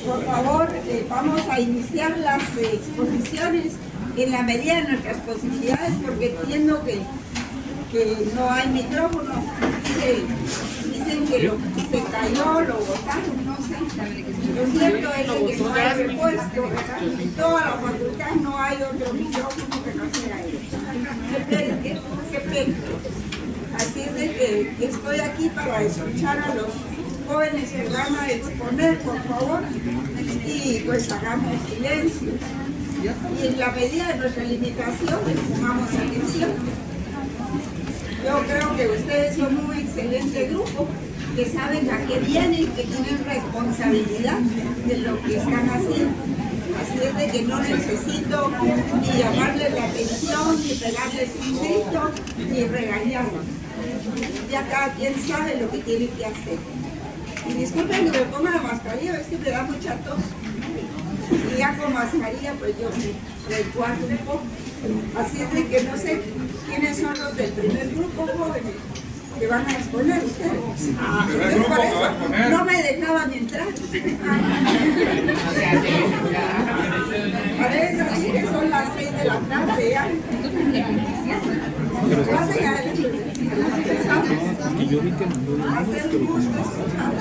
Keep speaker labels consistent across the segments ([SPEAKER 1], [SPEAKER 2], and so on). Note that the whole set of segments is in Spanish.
[SPEAKER 1] Por favor, vamos a iniciar las exposiciones en la medida de nuestras posibilidades, porque entiendo que no hay micrófono. Dicen que se cayó, lo botaron, no sé. Lo cierto es que no hay repuesto, ¿verdad? En toda la facultad no hay otro micrófono que no sea ese. Qué pena. Así es de que estoy aquí para escuchar a los jóvenes que van a exponer, por favor, y pues hagamos silencio. Y en la medida de nuestra limitación, pongamos atención. Yo creo que ustedes son un excelente grupo, que saben a qué vienen, que tienen responsabilidad de lo que están haciendo. Así es de que no necesito ni llamarles la atención, ni pegarles un grito, ni regañarlos. Ya cada quien sabe lo que tiene que hacer. Y disculpen que me ponga la mascarilla, es que me da mucha tos. Y ya con mascarilla pues yo me resguardo un poco. Así es de que no sé quiénes son los del primer grupo jóvenes que van a exponer ustedes. Entonces por eso no me dejaban entrar. Parece así que son las 6 de la tarde ya. Hacer un gusto escuchar.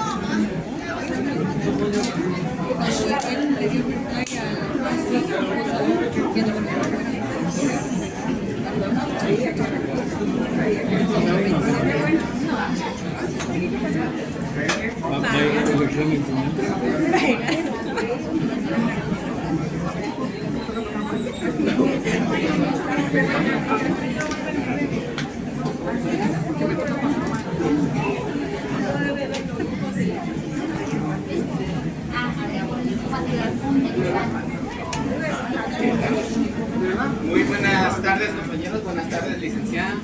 [SPEAKER 2] Muy buenas tardes, compañeros, buenas tardes, licenciada.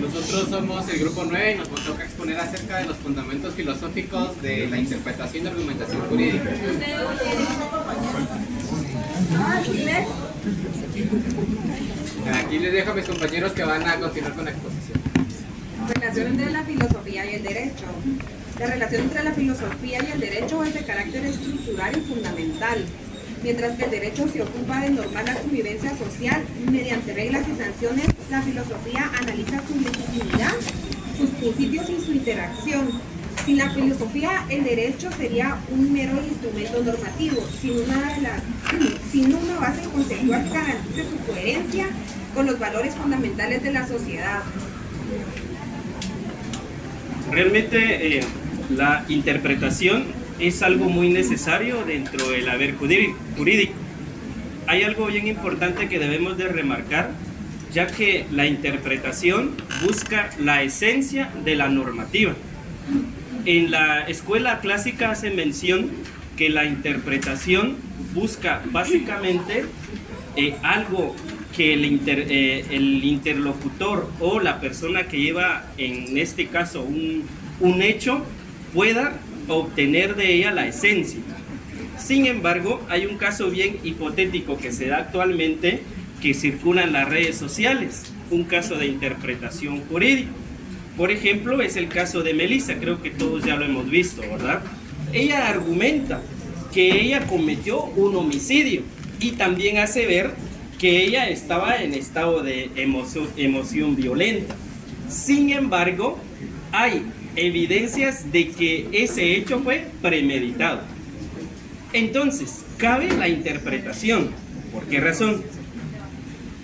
[SPEAKER 2] Nosotros somos el grupo 9 y nos toca exponer acerca de los fundamentos filosóficos de la interpretación y argumentación jurídica. Aquí les dejo a mis compañeros que van a continuar con la exposición.
[SPEAKER 3] Relación entre la filosofía y el derecho. La relación entre la filosofía y el derecho es de carácter estructural y fundamental. Mientras que el derecho se ocupa de normar la convivencia social mediante reglas y sanciones, la filosofía analiza su legitimidad, sus principios y su interacción. Sin la filosofía, el derecho sería un mero instrumento normativo, sin una base conceptual que garantice su coherencia con los valores fundamentales de la sociedad.
[SPEAKER 4] Realmente la interpretación es algo muy necesario dentro del haber jurídico. Hay algo bien importante que debemos de remarcar, ya que la interpretación busca la esencia de la normativa. En la escuela clásica hace mención que la interpretación busca básicamente algo que el interlocutor o la persona que lleva, en este caso, un hecho, pueda obtener de ella la esencia. Sin embargo, hay un caso bien hipotético que se da actualmente, que circula en las redes sociales, un caso de interpretación jurídica. Por ejemplo, es el caso de Melissa, creo que todos ya lo hemos visto, ¿verdad? Ella argumenta que ella cometió un homicidio y también hace ver que ella estaba en estado de emoción violenta. Sin embargo, hay evidencias de que ese hecho fue premeditado. Entonces, cabe la interpretación. ¿Por qué razón?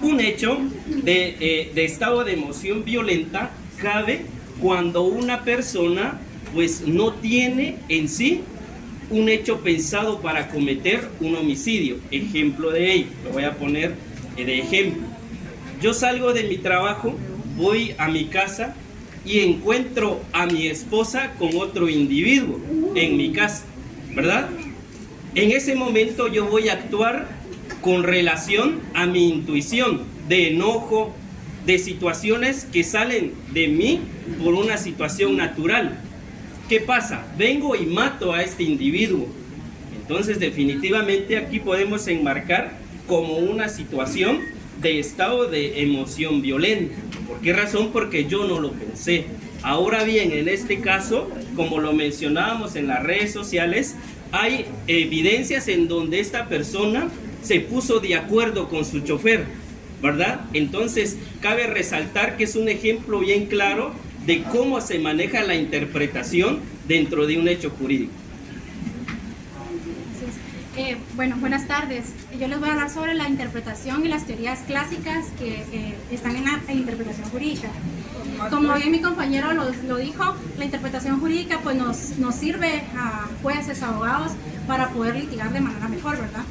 [SPEAKER 4] Un hecho de estado de emoción violenta cabe cuando una persona pues no tiene en sí un hecho pensado para cometer un homicidio. Ejemplo de ello, lo voy a poner de ejemplo. Yo salgo de mi trabajo, voy a mi casa y encuentro a mi esposa con otro individuo en mi casa, ¿verdad? En ese momento yo voy a actuar con relación a mi intuición de enojo, de situaciones que salen de mí por una situación natural. ¿Qué pasa? Vengo y mato a este individuo. Entonces definitivamente aquí podemos enmarcar como una situación de estado de emoción violenta. ¿Por qué razón? Porque yo no lo pensé. Ahora bien, en este caso, como lo mencionábamos en las redes sociales, hay evidencias en donde esta persona se puso de acuerdo con su chofer, ¿verdad? Entonces, cabe resaltar que es un ejemplo bien claro de cómo se maneja la interpretación dentro de un hecho jurídico.
[SPEAKER 5] Bueno, buenas tardes. Yo les voy a hablar sobre la interpretación y las teorías clásicas que están en la interpretación jurídica. Como bien mi compañero lo dijo, la interpretación jurídica pues nos sirve a jueces, abogados, para poder litigar de manera mejor, ¿verdad?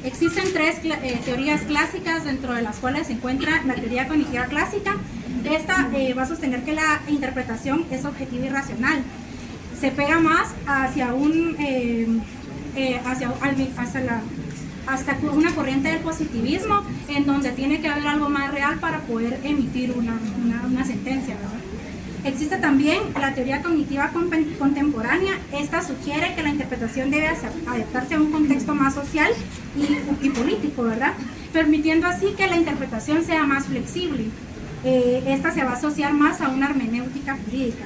[SPEAKER 5] Existen tres teorías clásicas, dentro de las cuales se encuentra la teoría cognitiva clásica. Esta va a sostener que la interpretación es objetiva y racional. Se pega más hacia hasta una corriente del positivismo, en donde tiene que haber algo más real para poder emitir una sentencia, ¿verdad? Existe también la teoría cognitiva contemporánea. Esta sugiere que la interpretación debe adaptarse a un contexto más social y político, ¿verdad? Permitiendo así que la interpretación sea más flexible. Esta se va a asociar más a una hermenéutica jurídica.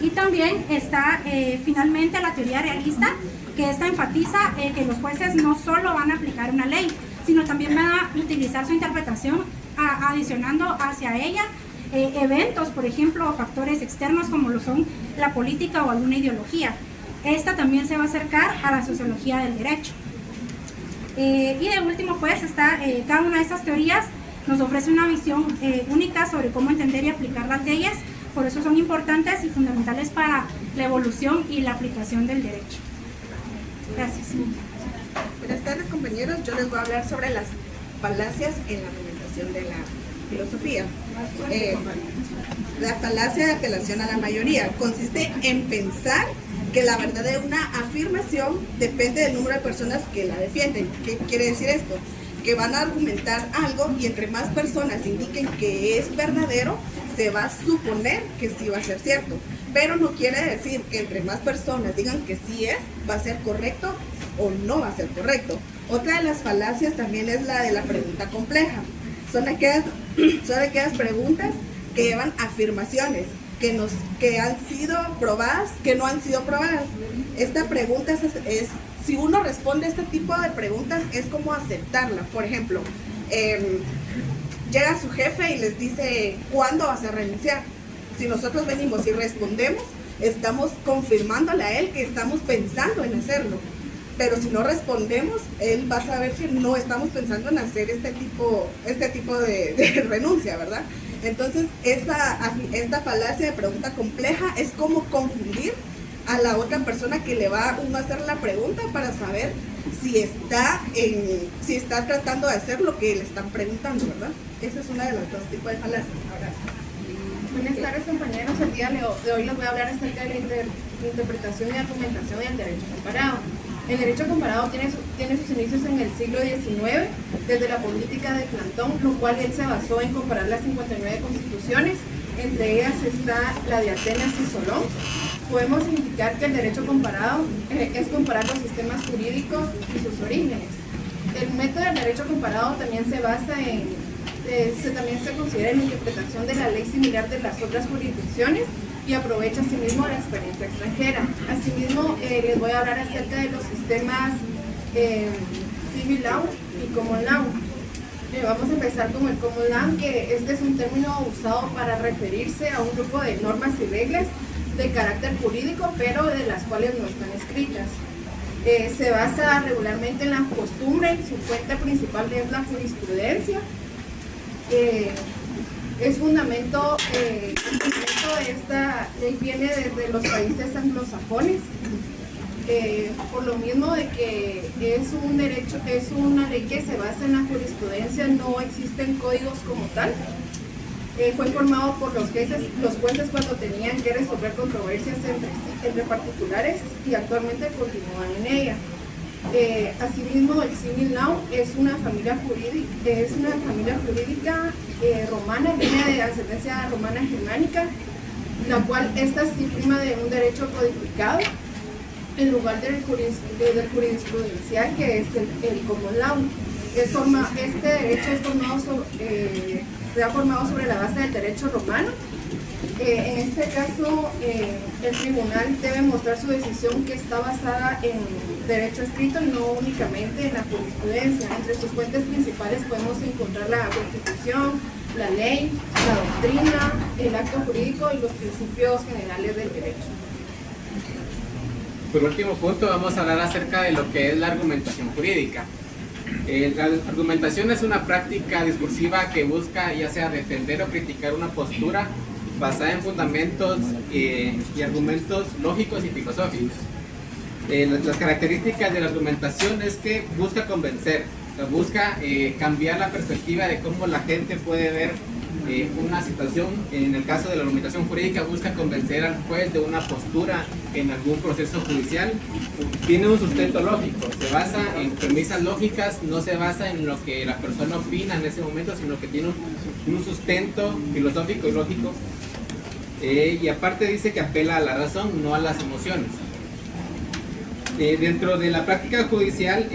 [SPEAKER 5] Y también está finalmente la teoría realista, que esta enfatiza que los jueces no solo van a aplicar una ley, sino también van a utilizar su interpretación adicionando hacia ella eventos, por ejemplo, o factores externos como lo son la política o alguna ideología. Esta también se va a acercar a la sociología del derecho. Y de último, pues, está cada una de estas teorías nos ofrece una visión única sobre cómo entender y aplicar las leyes. Por eso son importantes y fundamentales para la evolución y la aplicación del derecho. Gracias.
[SPEAKER 6] Buenas tardes, compañeros. Yo les voy a hablar sobre las falacias en la argumentación de la filosofía. La falacia de apelación a la mayoría consiste en pensar que la verdad de una afirmación depende del número de personas que la defienden. ¿Qué quiere decir esto? Que van a argumentar algo y entre más personas indiquen que es verdadero, se va a suponer que sí va a ser cierto. Pero no quiere decir que entre más personas digan que sí es, va a ser correcto o no va a ser correcto. Otra de las falacias también es la de la pregunta compleja. Son aquellas preguntas que llevan afirmaciones que han sido probadas, que no han sido probadas. Esta pregunta si uno responde a este tipo de preguntas, es como aceptarla. Por ejemplo, llega su jefe y les dice, ¿cuándo vas a renunciar? Si nosotros venimos y respondemos, estamos confirmándole a él que estamos pensando en hacerlo. Pero si no respondemos, él va a saber que no estamos pensando en hacer este tipo de renuncia, ¿verdad? Entonces, esta falacia de pregunta compleja es como confundir a la otra persona que le va a uno a hacer la pregunta para saber si está tratando de hacer lo que le están preguntando, ¿verdad? Esa es una de los dos tipos de falacias. Ahora,
[SPEAKER 3] buenas tardes, compañeros. El día de hoy les voy a hablar acerca de la interpretación y argumentación del derecho comparado. El derecho comparado tiene sus inicios en el siglo XIX, desde la política de Platón, lo cual él se basó en comparar las 59 constituciones, entre ellas está la de Atenas y Solón. Podemos indicar que el derecho comparado es comparar los sistemas jurídicos y sus orígenes. El método del derecho comparado también se basa también se considera en la interpretación de la ley similar de las otras jurisdicciones y aprovecha asimismo la experiencia extranjera. Asimismo, les voy a hablar acerca de los sistemas civil law y common law. Vamos a empezar con el common law, que este es un término usado para referirse a un grupo de normas y reglas de carácter jurídico, pero de las cuales no están escritas. Se basa regularmente en la costumbre, su fuente principal es la jurisprudencia. El fundamento de esta ley viene desde los países anglosajones, por lo mismo de que es una ley que se basa en la jurisprudencia, no existen códigos como tal. Fue formado por los jueces cuando tenían que resolver controversias entre particulares y actualmente continúan en ella. Asimismo, el civil law es una familia jurídica romana, viene de ascendencia romana germánica, la cual esta se imprima de un derecho codificado en lugar del jurisprudencial, que es el common law. Este derecho se ha formado sobre la base del derecho romano
[SPEAKER 7] En este caso, el tribunal debe mostrar su decisión que está basada en derecho escrito y no únicamente en la jurisprudencia. Entre sus fuentes principales podemos encontrar la Constitución, la ley, la doctrina, el acto jurídico y los principios generales del derecho.
[SPEAKER 2] Por último punto, vamos a hablar acerca de lo que es la argumentación jurídica. La argumentación es una práctica discursiva que busca ya sea defender o criticar una postura basada en fundamentos y argumentos lógicos y filosóficos. Las características de la argumentación es que busca convencer, busca cambiar la perspectiva de cómo la gente puede ver una situación. En el caso de la argumentación jurídica, busca convencer al juez de una postura en algún proceso judicial. Tiene un sustento lógico, se basa en premisas lógicas, no se basa en lo que la persona opina en ese momento, sino que tiene un sustento filosófico y lógico. Y aparte dice que apela a la razón, no a las emociones. Dentro de la práctica judicial,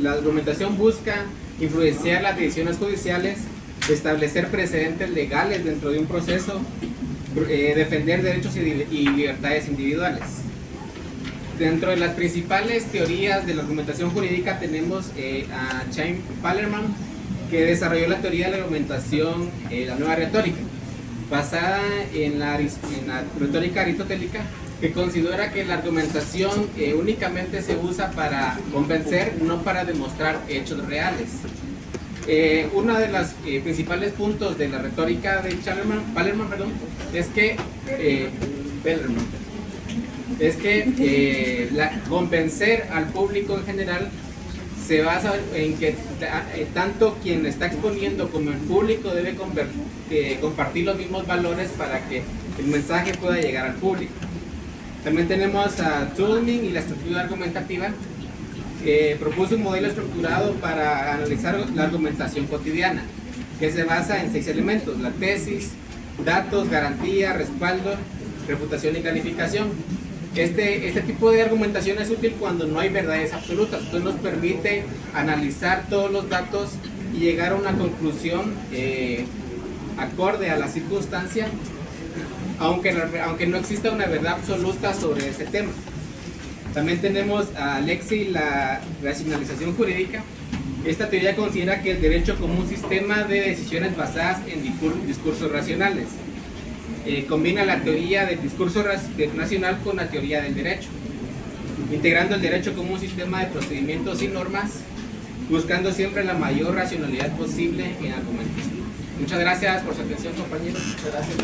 [SPEAKER 2] la argumentación busca influenciar las decisiones judiciales, establecer precedentes legales dentro de un proceso, defender derechos y libertades individuales. Dentro de las principales teorías de la argumentación jurídica tenemos a Chaim Pallerman, que desarrolló la teoría de la argumentación, la nueva retórica, basada en la retórica aristotélica, que considera que la argumentación únicamente se usa para convencer, no para demostrar hechos reales. Uno de los principales puntos de la retórica de Pallerman es que convencer al público en general se basa en que tanto quien está exponiendo como el público debe compartir los mismos valores para que el mensaje pueda llegar al público. También tenemos a Tullman y la estructura argumentativa, que propuso un modelo estructurado para analizar la argumentación cotidiana, que se basa en 6 elementos: la tesis, datos, garantía, respaldo, refutación y calificación. Este tipo de argumentación es útil cuando no hay verdades absolutas, entonces nos permite analizar todos los datos y llegar a una conclusión acorde a la circunstancia, aunque no exista una verdad absoluta sobre ese tema. También tenemos a Lexi, la racionalización jurídica. Esta teoría considera que el derecho como un sistema de decisiones basadas en discursos racionales. Combina la teoría del discurso racional con la teoría del derecho, integrando el derecho como un sistema de procedimientos y normas, buscando siempre la mayor racionalidad posible en argumentos. Muchas gracias por su atención, compañeros. Muchas gracias.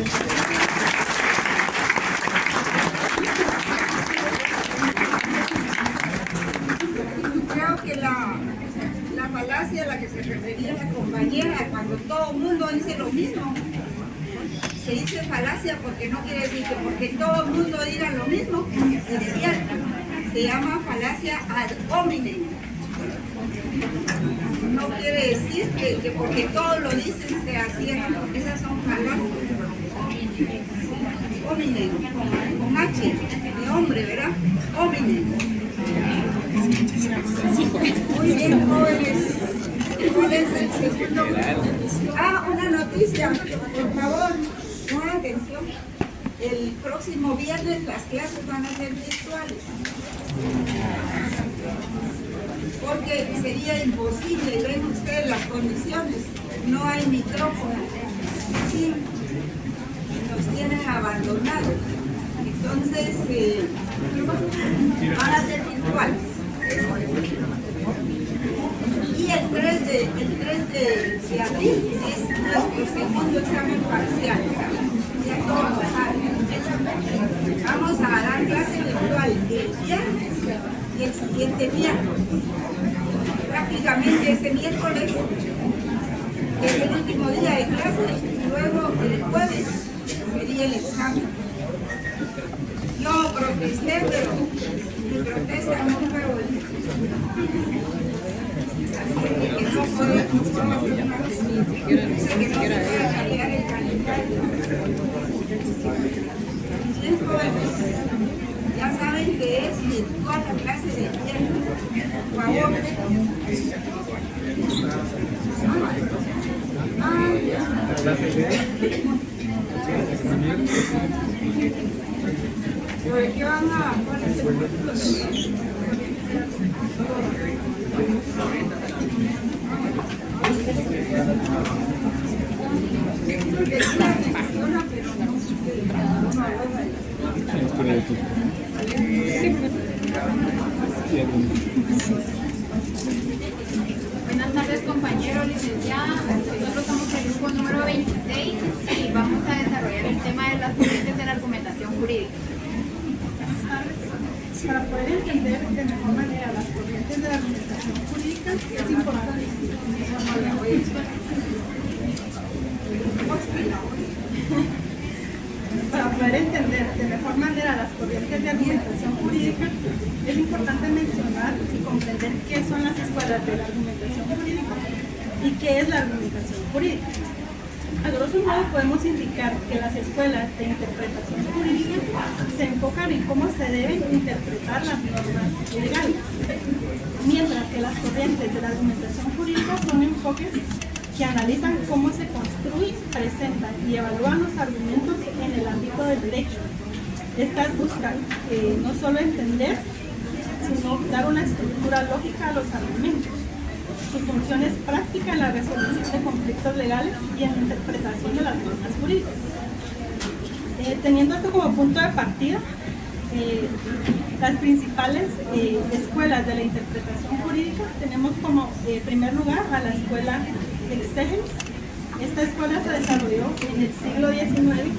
[SPEAKER 1] Creo que la falacia a la que se refería la compañera, cuando todo el mundo dice lo mismo, se dice falacia porque no quiere decir que porque todo el mundo diga lo mismo es cierto. Se llama falacia ad hominem. No quiere decir que porque todos lo dicen sea cierto. Esas son falacias. Hominem, con H, de hombre, ¿verdad? Hominem. Muy bien, jóvenes. ¿Cuál es el segundo? Una noticia, por favor, pongan atención. El próximo viernes las clases van a ser virtuales, porque sería imposible, ven ustedes las condiciones, no hay micrófono, sí, nos tienen abandonados, entonces van a ser virtuales. Y el 3 de abril es nuestro segundo examen parcial. Ya todos lo saben. Vamos a dar clase virtual el viernes y el siguiente miércoles. Prácticamente ese miércoles es el último día de clase y luego el jueves sería el examen. Yo protesté, pero mi protesta no fue bonita. Que no podemos hacer una cambiar el calendario. Bien, jóvenes, ya saben que es virtual la clase de viernes. Por favor. ¿Sobre qué van a poner?
[SPEAKER 8] Buenas tardes, compañeros, licenciada. Nosotros somos el grupo número 26 y vamos a desarrollar el tema de las corrientes de la argumentación jurídica.
[SPEAKER 9] Para poder entender de mejor manera las corrientes de la argumentación jurídica es importante. Para poder entender de mejor manera las corrientes de argumentación jurídica, es importante mencionar y comprender qué son las escuelas de la argumentación jurídica y qué es la argumentación jurídica. A grosso modo podemos indicar que las escuelas de interpretación jurídica se enfocan en cómo se deben interpretar las normas legales, mientras que las corrientes de la argumentación jurídica son enfoques que analizan cómo se construyen, presentan y evalúan los argumentos en el ámbito del derecho. Estas buscan no solo entender, sino dar una estructura lógica a los argumentos. Su función es práctica en la resolución de conflictos legales y en la interpretación de las normas jurídicas. Teniendo esto como punto de partida, las principales escuelas de la interpretación jurídica tenemos como primer lugar a la escuela Exégesis. Esta escuela se desarrolló en el siglo XIX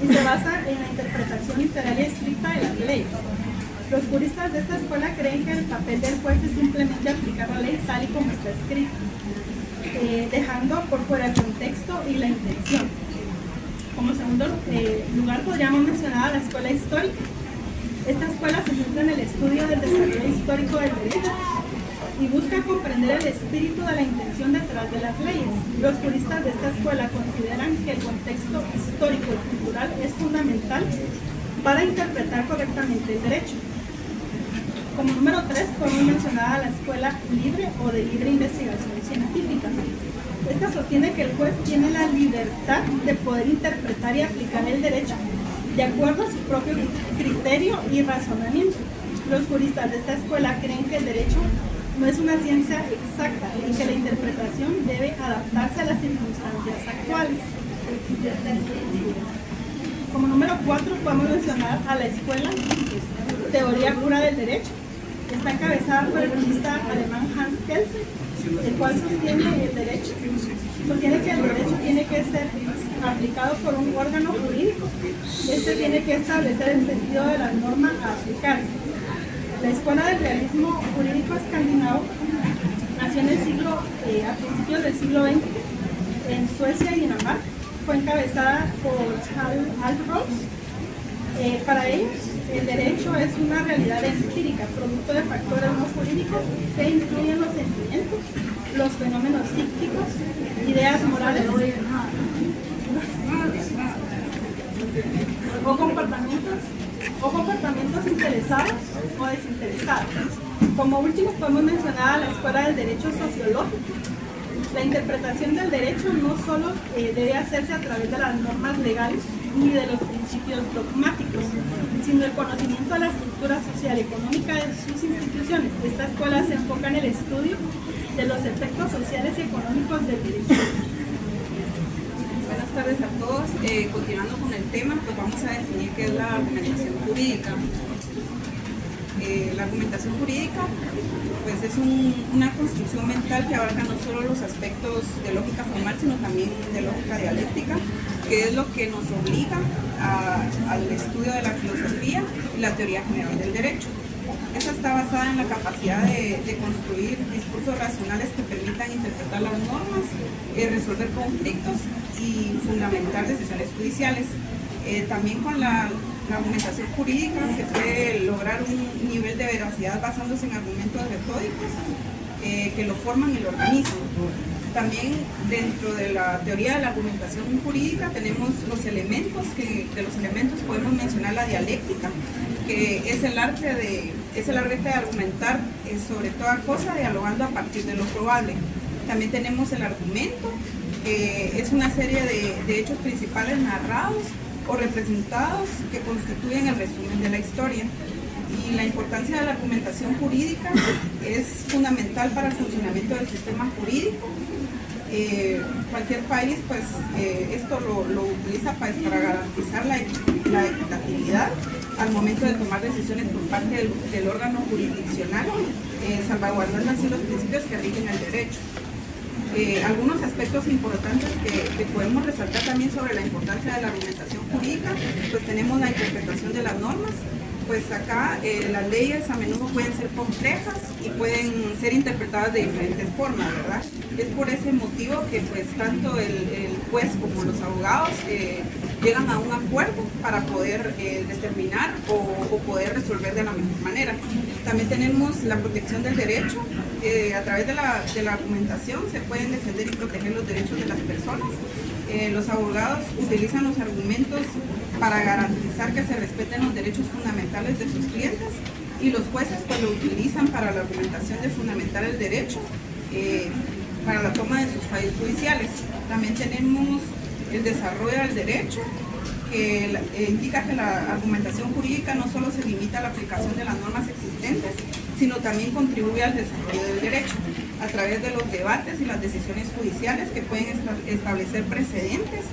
[SPEAKER 9] y se basa en la interpretación literal y estricta de las leyes. Los juristas de esta escuela creen que el papel del juez es simplemente aplicar la ley tal y como está escrita, dejando por fuera el contexto y la intención. Como segundo lugar podríamos mencionar a la escuela histórica. Esta escuela se centra en el estudio del desarrollo histórico del derecho y busca comprender el espíritu de la intención detrás de las leyes. Los juristas de esta escuela consideran que el contexto histórico y cultural es fundamental para interpretar correctamente el derecho. Como número 3 podemos mencionar a la escuela libre o de libre investigación científica. Esta sostiene que el juez tiene la libertad de poder interpretar y aplicar el derecho de acuerdo a su propio criterio y razonamiento. Los juristas de esta escuela creen que el derecho no es una ciencia exacta y que la interpretación debe adaptarse a las circunstancias actuales. Como número 4 podemos mencionar a la escuela Teoría Pura del Derecho. Está encabezada por el jurista alemán Hans Kelsen, el cual sostiene que el derecho tiene que ser aplicado por un órgano jurídico. Este tiene que establecer el sentido de la norma a aplicarse. La escuela del realismo jurídico escandinavo nació en el a principios del siglo XX en Suecia y Dinamarca. Fue encabezada por Alf Ross. Para ellos, el derecho es una realidad empírica, producto de factores no jurídicos que incluyen los sentimientos, los fenómenos psíquicos, ideas morales o comportamientos interesados o desinteresados. Como último podemos mencionar a la escuela del derecho sociológico. La interpretación del derecho no solo debe hacerse a través de las normas legales ni de los principios dogmáticos, sino el conocimiento de la estructura social y económica de sus instituciones. Esta escuela se enfoca en el estudio de los efectos sociales y económicos del derecho.
[SPEAKER 3] Buenas tardes a todos. Continuando con el tema, pues vamos a definir qué es la argumentación jurídica. La argumentación jurídica pues es una construcción mental que abarca no solo los aspectos de lógica formal, sino también de lógica dialéctica, que es lo que nos obliga al estudio de la filosofía y la teoría general del derecho. Esta está basada en la capacidad de construir discursos racionales que permitan interpretar las normas, resolver conflictos y fundamentar decisiones judiciales. También con la argumentación jurídica se puede lograr un nivel de veracidad basándose en argumentos metódicos que lo forman y lo organizan. También dentro de la teoría de la argumentación jurídica tenemos los elementos, que de los elementos podemos mencionar la dialéctica, que es el arte de argumentar sobre toda cosa, dialogando a partir de lo probable. También tenemos el argumento, que es una serie de hechos principales narrados o representados que constituyen el resumen de la historia. Y la importancia de la argumentación jurídica es fundamental para el funcionamiento del sistema jurídico. Cualquier país pues esto lo utiliza para garantizar la equitatividad al momento de tomar decisiones por parte del órgano jurisdiccional, salvaguardando así los principios que rigen el derecho. Algunos aspectos importantes que podemos resaltar también sobre la importancia de la argumentación jurídica, pues tenemos la interpretación de las normas. Pues acá las leyes a menudo pueden ser complejas y pueden ser interpretadas de diferentes formas, ¿verdad? Es por ese motivo que pues tanto el juez como los abogados llegan a un acuerdo para poder determinar o poder resolver de la mejor manera. También tenemos la protección del derecho. A través de la argumentación se pueden defender y proteger los derechos de las personas. Los abogados utilizan los argumentos para garantizar que se respeten los derechos fundamentales de sus clientes, y los jueces pues lo utilizan para la argumentación de fundamentar el derecho para la toma de sus fallos judiciales. También tenemos el desarrollo del derecho, que indica que la argumentación jurídica no solo se limita a la aplicación de las normas existentes, sino también contribuye al desarrollo del derecho a través de los debates y las decisiones judiciales que pueden establecer precedentes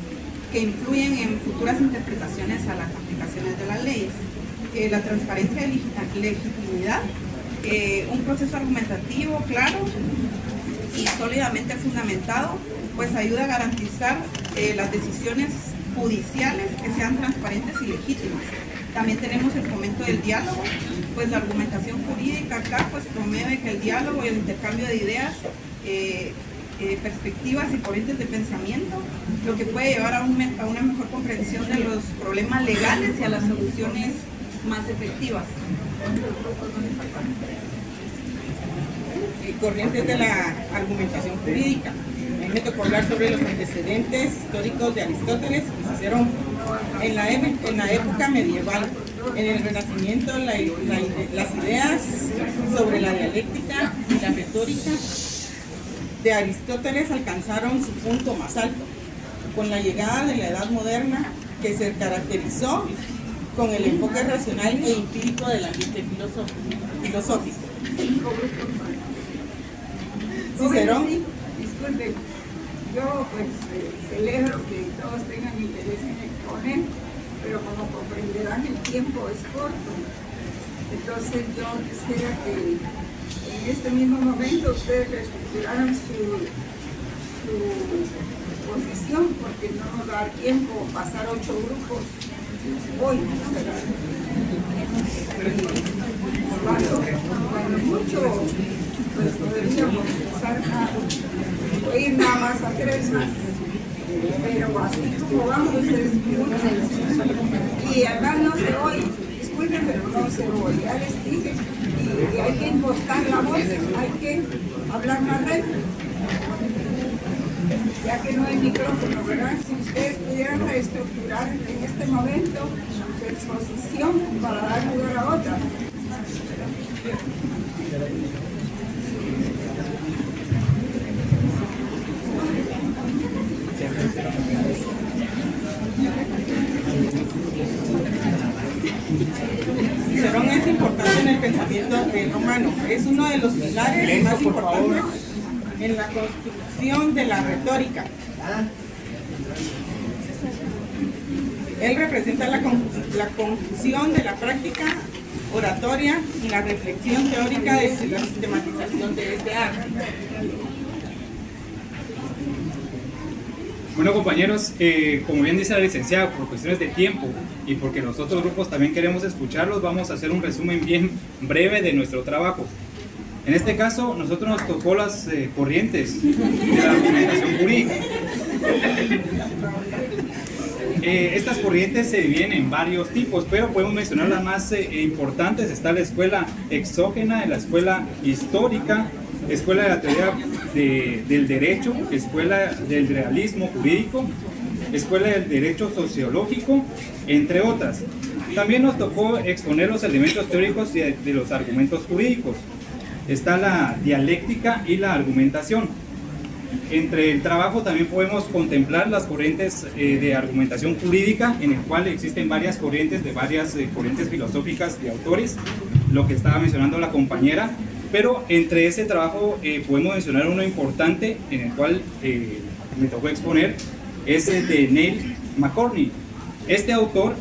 [SPEAKER 3] que influyen en futuras interpretaciones a las aplicaciones de las leyes. La transparencia y legitimidad, un proceso argumentativo claro y sólidamente fundamentado, pues ayuda a garantizar las decisiones judiciales que sean transparentes y legítimas. También tenemos el fomento del diálogo, pues la argumentación jurídica acá pues promueve que el diálogo y el intercambio de ideas, perspectivas y corrientes de pensamiento, lo que puede llevar a una mejor comprensión de los problemas legales y a las soluciones más efectivas.
[SPEAKER 10] Corrientes de la argumentación jurídica. A mí me tocó hablar sobre los antecedentes históricos de Aristóteles que se hicieron en la época medieval. En el Renacimiento las ideas sobre la dialéctica y la retórica de Aristóteles alcanzaron su punto más alto, con la llegada de la Edad Moderna, que se caracterizó con el enfoque racional e empírico del ambiente filosófico. Cicerón.
[SPEAKER 1] Sí, disculpen, yo pues celebro que todos tengan interés en exponer, pero como comprenderán el tiempo es corto. Entonces yo quisiera que en este mismo momento ustedes reestructuraran su exposición, porque no nos va a dar tiempo pasar 8 grupos hoy. Cuando mucho, pues podríamos empezar a ir nada más a 3, pero así como vamos es mucho. Y acá no se oye, disculpen, pero no se oye, ya les dije, y hay que impostar la voz, hay que hablar más rápido, ya que no hay micrófono, ¿verdad? Si ustedes pudieran reestructurar en este momento su exposición para dar lugar a otra.
[SPEAKER 10] Cicerón es importante en el pensamiento romano. Es uno de los pilares más importantes en la construcción de la retórica. Él representa la conjunción de la práctica oratoria y la reflexión teórica de la sistematización de este arte.
[SPEAKER 11] Bueno, compañeros, como bien dice la licenciada, por cuestiones de tiempo y porque nosotros grupos también queremos escucharlos, vamos a hacer un resumen bien breve de nuestro trabajo. En este caso, nosotros nos tocó las corrientes de la argumentación jurídica. Estas corrientes se dividen en varios tipos, pero podemos mencionar las más importantes. Está la escuela exógena, la escuela histórica, escuela de la teoría del derecho, escuela del realismo jurídico, escuela del derecho sociológico, entre otras. También nos tocó exponer los elementos teóricos de los argumentos jurídicos. Está la dialéctica y la argumentación. Entre el trabajo también podemos contemplar las corrientes de argumentación jurídica, en el cual existen varias corrientes de varias corrientes filosóficas de autores, lo que estaba mencionando la compañera, pero entre ese trabajo podemos mencionar uno importante en el cual me tocó exponer, es el de Neil McCormick. Este autor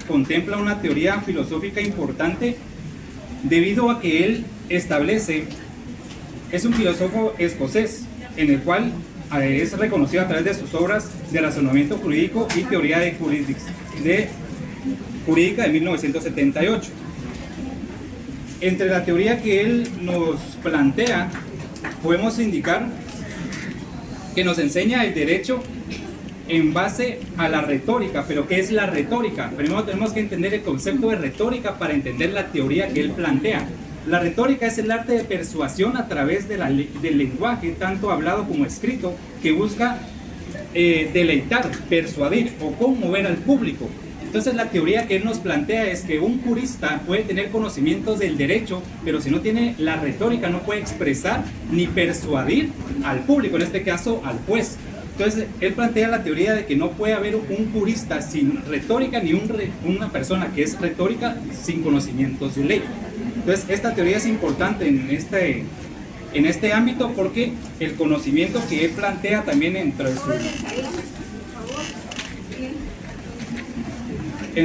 [SPEAKER 11] contempla una teoría filosófica importante debido a que él establece, es un filósofo escocés, en el cual es reconocido a través de sus obras de razonamiento jurídico y teoría de jurídica de 1978. Entre la teoría que él nos plantea, podemos indicar que nos enseña el derecho en base a la retórica. ¿Pero qué es la retórica? Primero tenemos que entender el concepto de retórica para entender la teoría que él plantea. La retórica es el arte de persuasión a través del lenguaje, tanto hablado como escrito, que busca deleitar, persuadir o conmover al público. Entonces la teoría que él nos plantea es que un jurista puede tener conocimientos del derecho, pero si no tiene la retórica no puede expresar ni persuadir al público, en este caso al juez. Entonces él plantea la teoría de que no puede haber un jurista sin retórica ni una persona que es retórica sin conocimientos de ley. Entonces esta teoría es importante en este ámbito porque el conocimiento que él plantea también en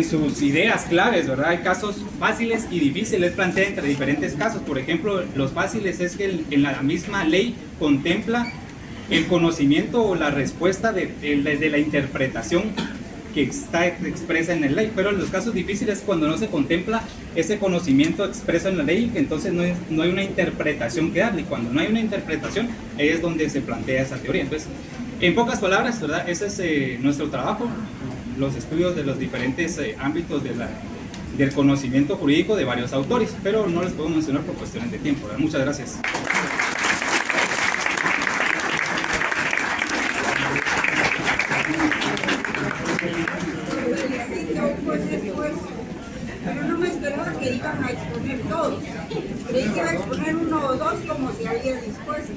[SPEAKER 11] sus ideas claves, ¿verdad? Hay casos fáciles y difíciles, plantea entre diferentes casos. Por ejemplo, los fáciles es que en la misma ley contempla el conocimiento o la respuesta de la interpretación que está expresa en la ley, pero en los casos difíciles cuando no se contempla ese conocimiento expreso en la ley, entonces no hay una interpretación que darle, y cuando no hay una interpretación es donde se plantea esa teoría. Entonces, en pocas palabras, ¿verdad? Ese es nuestro trabajo, los estudios de los diferentes ámbitos del conocimiento jurídico de varios autores, pero no les puedo mencionar por cuestiones de tiempo, ¿verdad? Muchas gracias.
[SPEAKER 1] Pero no me esperaba que iban a exponer todos. Creí que iba a exponer uno o dos como si había dispuesto.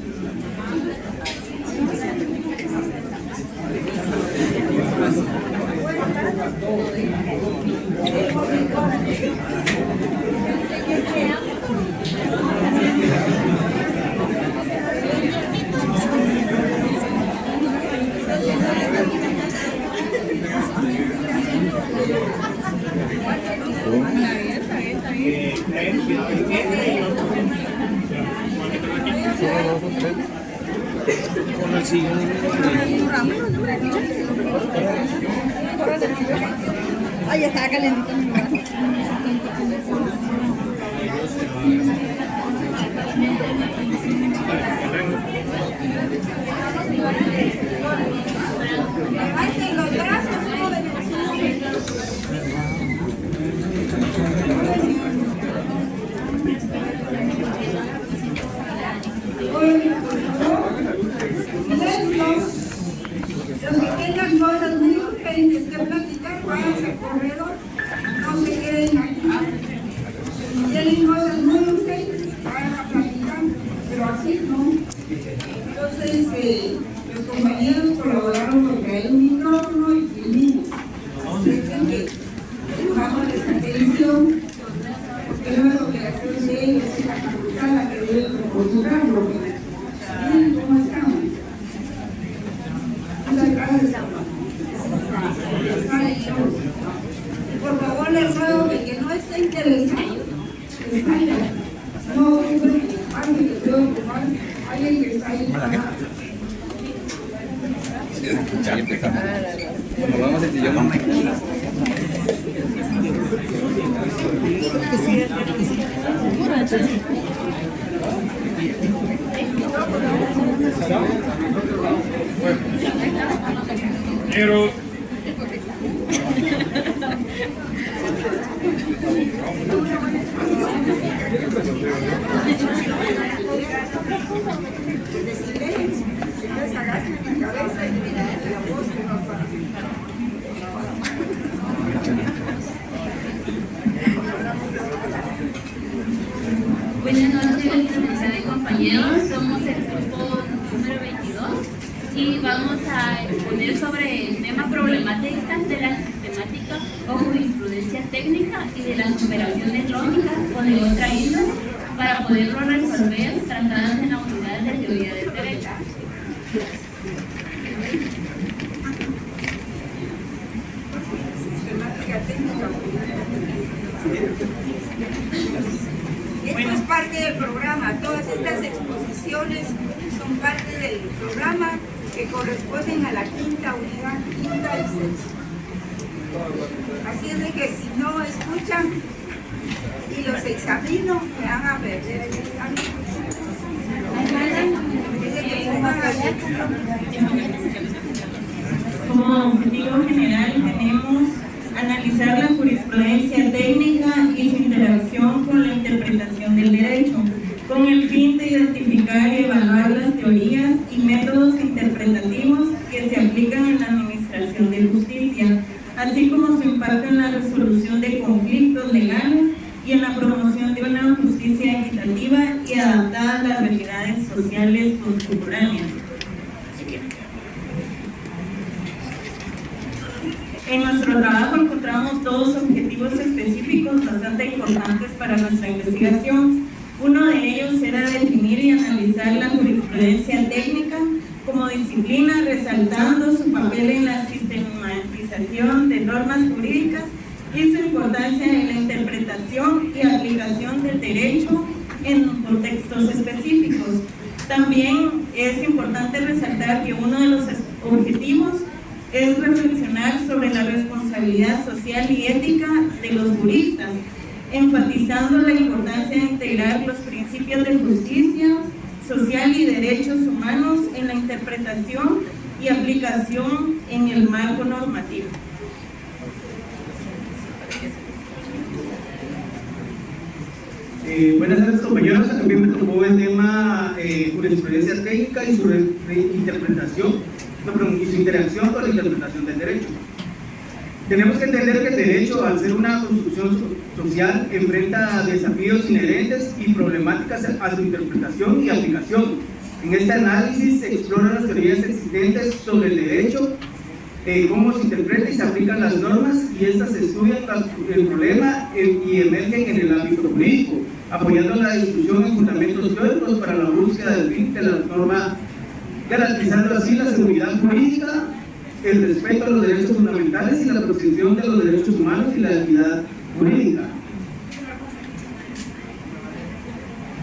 [SPEAKER 6] Ay, estaba calentito mi lugar.
[SPEAKER 1] Levanten los brazos, los que tengan cosas muy urgentes que platicar, váyanse al corredor, no se queden aquí. Si tienen cosas muy urgentes, vayan a platicar, pero así no. Entonces, los compañeros colaboraron con traer un micrófono y filmimos. Dicen que bajamos esa atención, porque luego que la acción de ellos es la facultad la que debe proporcionarlo. ¿Miren cómo estamos? Por favor, les ruego que no esté interesado. No, alguien que está ahí.
[SPEAKER 2] Ya empezamos. Nos vamos el sillón.
[SPEAKER 11] Pero
[SPEAKER 8] Buenas noches, licenciada y
[SPEAKER 12] compañeros, somos el grupo número 22 y vamos a exponer sobre el tema problemáticas de la sistemática o jurisprudencia técnica y de las operaciones lógicas o de otra índole para poderlo resolver tratadas en la unidad de teoría del derecho.
[SPEAKER 1] Esto es parte del programa, todas estas exposiciones son parte del programa que corresponden a la quinta unidad, quinta y sexta. Así es de que si no escuchan y los examino, me van a perder el examen.
[SPEAKER 13] Como objetivo general tenemos analizar la jurisprudencia técnica y su interacción con la interpretación del derecho, con el fin de identificar y evaluar las teorías y métodos interpretativos que se aplican en la administración de justicia, así como su impacto en la resolución de conflictos legales y en la promoción de una justicia equitativa y adaptada a las realidades sociales contemporáneas. En nuestro trabajo encontramos dos objetivos específicos bastante importantes para nuestra investigación. Uno de ellos era definir y analizar la jurisprudencia técnica como disciplina, resaltando su papel en la sistematización de normas jurídicas y su importancia en la interpretación y aplicación del derecho en contextos específicos. También es importante resaltar que uno de los objetivos es reflexionar sobre la responsabilidad social y ética de los juristas, enfatizando la importancia de integrar los principios de justicia social y derechos humanos en la interpretación y aplicación en el marco normativo.
[SPEAKER 14] Buenas tardes, compañeros. También me tocó el tema jurisprudencia técnica y su interpretación y su interacción con la interpretación del derecho. Tenemos que entender que el derecho, al ser una construcción social, enfrenta desafíos inherentes y problemáticas a su interpretación y aplicación. En este análisis se exploran las teorías existentes sobre el derecho, cómo se interpreta y se aplican las normas, y estas estudian el problema y emergen en el ámbito jurídico, apoyando la discusión en fundamentos teóricos para la búsqueda del fin de la norma, garantizando así la seguridad jurídica, el respeto a los derechos fundamentales y la protección de los derechos humanos y la equidad jurídica.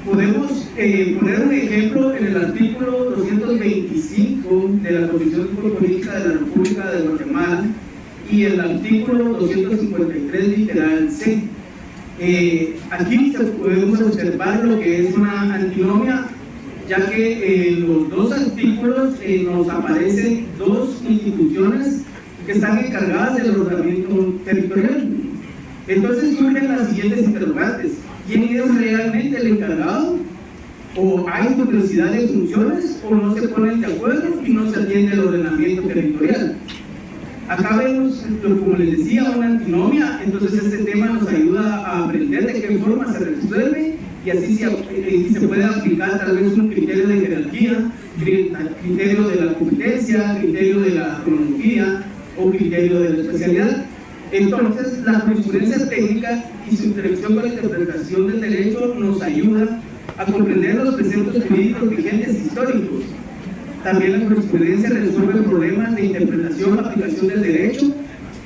[SPEAKER 14] Podemos poner un ejemplo en el artículo 225 de la Constitución Política de la República de Guatemala y el artículo 253 literal C. Aquí podemos observar lo que es una antinomia, ya que en los dos artículos nos aparecen dos instituciones que están encargadas del ordenamiento territorial. Entonces surgen las siguientes interrogantes: ¿quién es realmente el encargado? ¿O hay duplicidad de funciones? ¿O no se ponen de acuerdo y no se atiende el ordenamiento territorial? Acá vemos, como les decía, una antinomia. Entonces este tema nos ayuda a aprender de qué forma se resuelve, y así se puede aplicar tal vez un criterio de jerarquía, criterio de la competencia, criterio de la cronología o criterio de la especialidad. Entonces, la jurisprudencia técnica y su interacción con la interpretación del derecho nos ayuda a comprender los preceptos jurídicos vigentes históricos. También la jurisprudencia resuelve problemas de interpretación, aplicación del derecho,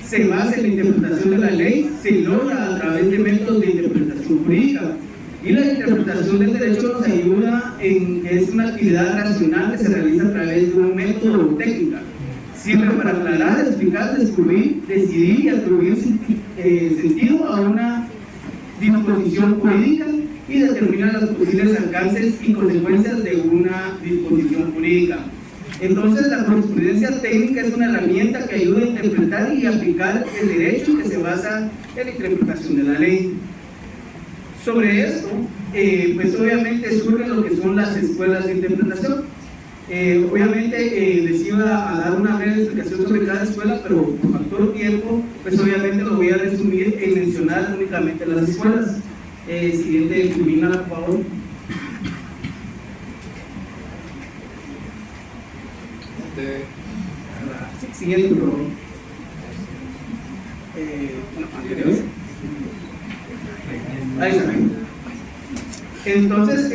[SPEAKER 14] se basa en la interpretación de la ley, se logra a través de métodos de interpretación jurídica. Y la interpretación del derecho nos ayuda es una actividad racional que se realiza a través de un método o técnica, siempre para aclarar, explicar, descubrir, decidir y atribuir sentido a una disposición jurídica y determinar los posibles alcances y consecuencias de una disposición jurídica. Entonces, la jurisprudencia técnica es una herramienta que ayuda a interpretar y aplicar el derecho, que se basa en la interpretación de la ley. Sobre esto, pues obviamente surgen lo que son las escuelas de interpretación. Obviamente les iba a dar una breve explicación sobre cada escuela, pero por factor tiempo, pues obviamente lo voy a resumir en mencionar únicamente las escuelas. Siguiente, Filomena, por favor. Siguiente, por favor. Anterior. Ahí está. Entonces,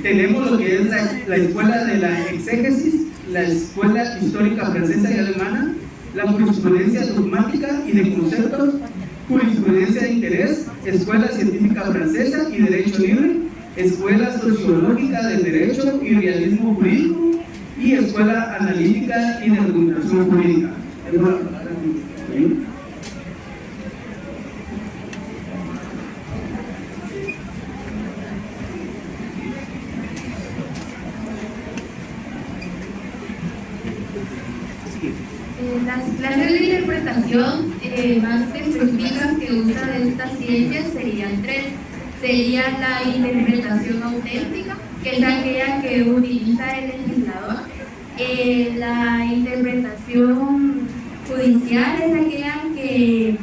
[SPEAKER 14] tenemos lo que es la escuela de la exégesis, la escuela histórica francesa y alemana, la jurisprudencia dogmática y de conceptos, jurisprudencia de interés, escuela científica francesa y derecho libre, escuela sociológica del derecho y realismo jurídico y escuela analítica y de argumentación jurídica.
[SPEAKER 12] Las clases de interpretación más específicas que usa de estas ciencias serían tres. Sería la interpretación auténtica, que es aquella que utiliza el legislador. La interpretación judicial es aquella que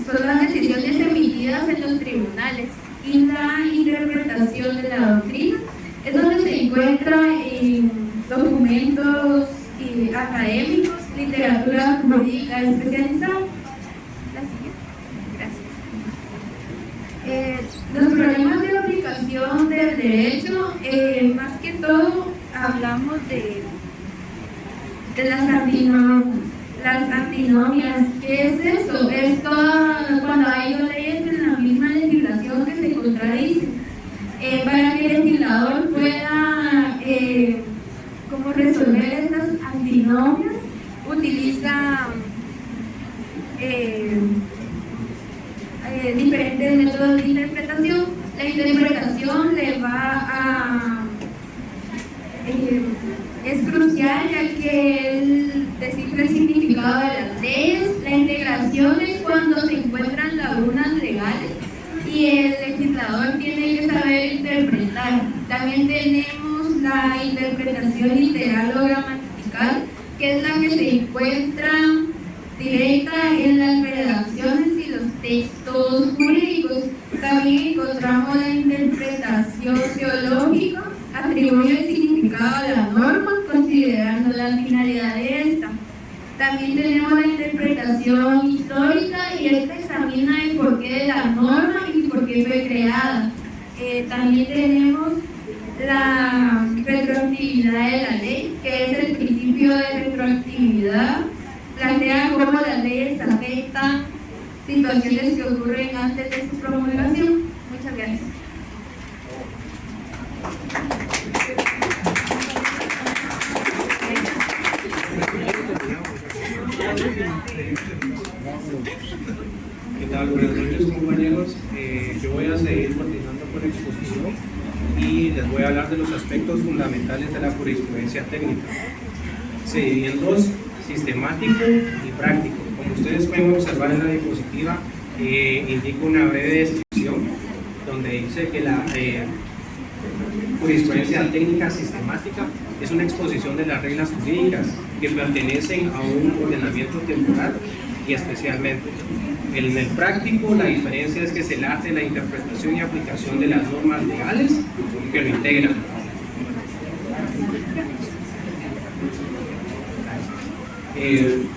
[SPEAKER 12] son las decisiones emitidas en los tribunales. Y la interpretación de la doctrina es donde se encuentra en documentos académicos, literatura jurídica especializada. La siguiente. Gracias. Los problemas de aplicación del derecho, más que todo hablamos de las antinomias. ¿Qué es eso? Es cuando hay dos leyes en la misma legislación que se contradicen. Para que el legislador pueda cómo resolver estas antinomias, utiliza diferentes métodos de interpretación. La interpretación le va es crucial, ya que él descifra el significado de las leyes. La integración es cuando se encuentran lagunas legales y el legislador tiene que saber interpretar. También tenemos la interpretación literal o gramatical, que es la que se encuentra directa en las redacciones y los textos jurídicos. También encontramos la interpretación teológica, atribuye el significado a la norma considerando la finalidad de esta. También tenemos la interpretación histórica, y esta examina el porqué de la norma y por qué fue creada. También tenemos la retroactividad de la ley, que es el principio de retroactividad. Plantea cómo las leyes afectan situaciones que ocurren antes de su promulgación. Muchas gracias.
[SPEAKER 14] ¿Qué tal? Buenas noches, compañeros. Yo voy a seguir continuando con la exposición y les voy a hablar de los aspectos fundamentales de la jurisprudencia técnica. Se divide en dos: sistemático y práctico. Como ustedes pueden observar en la diapositiva, indico una breve descripción donde dice que la jurisprudencia técnica sistemática es una exposición de las reglas jurídicas que pertenecen a un ordenamiento temporal y especialmente. En el práctico, la diferencia es que se late la interpretación y aplicación de las normas legales que lo integran.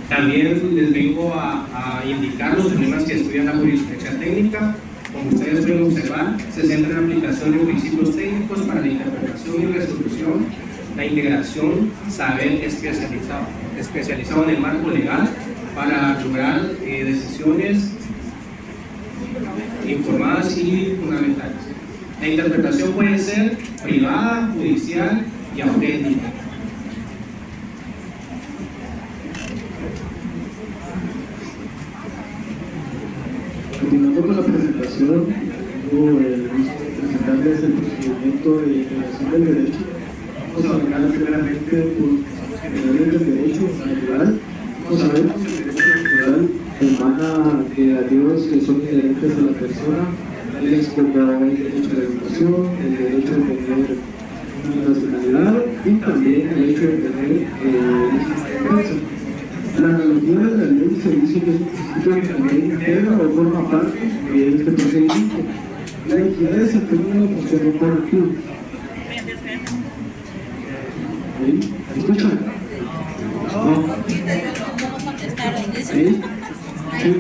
[SPEAKER 14] También les vengo a indicar los problemas que estudian la jurisprudencia técnica. Como ustedes pueden observar, se centra en la aplicación de principios técnicos para la interpretación y resolución, la integración, saber especializado en el marco legal para lograr decisiones informadas y fundamentales. La interpretación puede ser privada, judicial y auténtica.
[SPEAKER 15] Continuando con la presentación, tengo el gusto de presentarles el procedimiento de integración del derecho. Vamos a hablar primeramente por generales del derecho natural. Como sabemos, el derecho natural emana de derechos que son inherentes a la persona, tales como el derecho a la educación, el derecho de tener una nacionalidad y también el hecho de tener defensa. La analogía de la ley se dice que es un principio que también integra o forma parte de este procedimiento. La equidad desempeña una función operativa. ¿Escuchan? ¿Sí? Sí.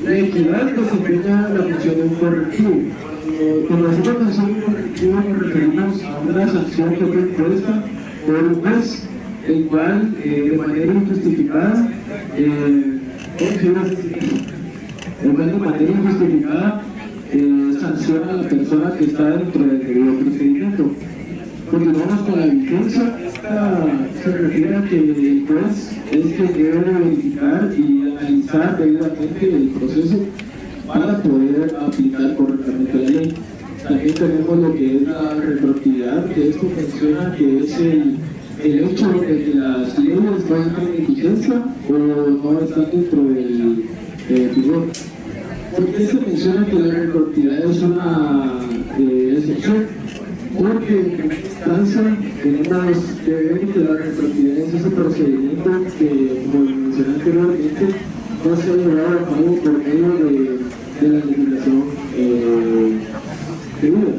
[SPEAKER 15] La equidad desempeña la función de un correctivo. Cuando nosotros pensamos en un correctivo nos referimos a una sanción que fue impuesta por un juez, el cual de manera injustificada sanciona a la persona que está dentro del debido procedimiento. Continuamos con la vigencia. Esta se refiere a que el juez es quien debe verificar y analizar debidamente el proceso para poder aplicar correctamente la ley. También tenemos lo que es la retroactividad, que esto menciona que es el hecho de que las leyes no entran en vigencia o no están dentro del vigor. ¿Por qué se menciona que la retroactividad es una excepción? Porque en primera instancia tenemos que ver que la retroactividad es ese procedimiento que, como mencioné anteriormente, no se ha llevado a cabo por medio de la legislación debida.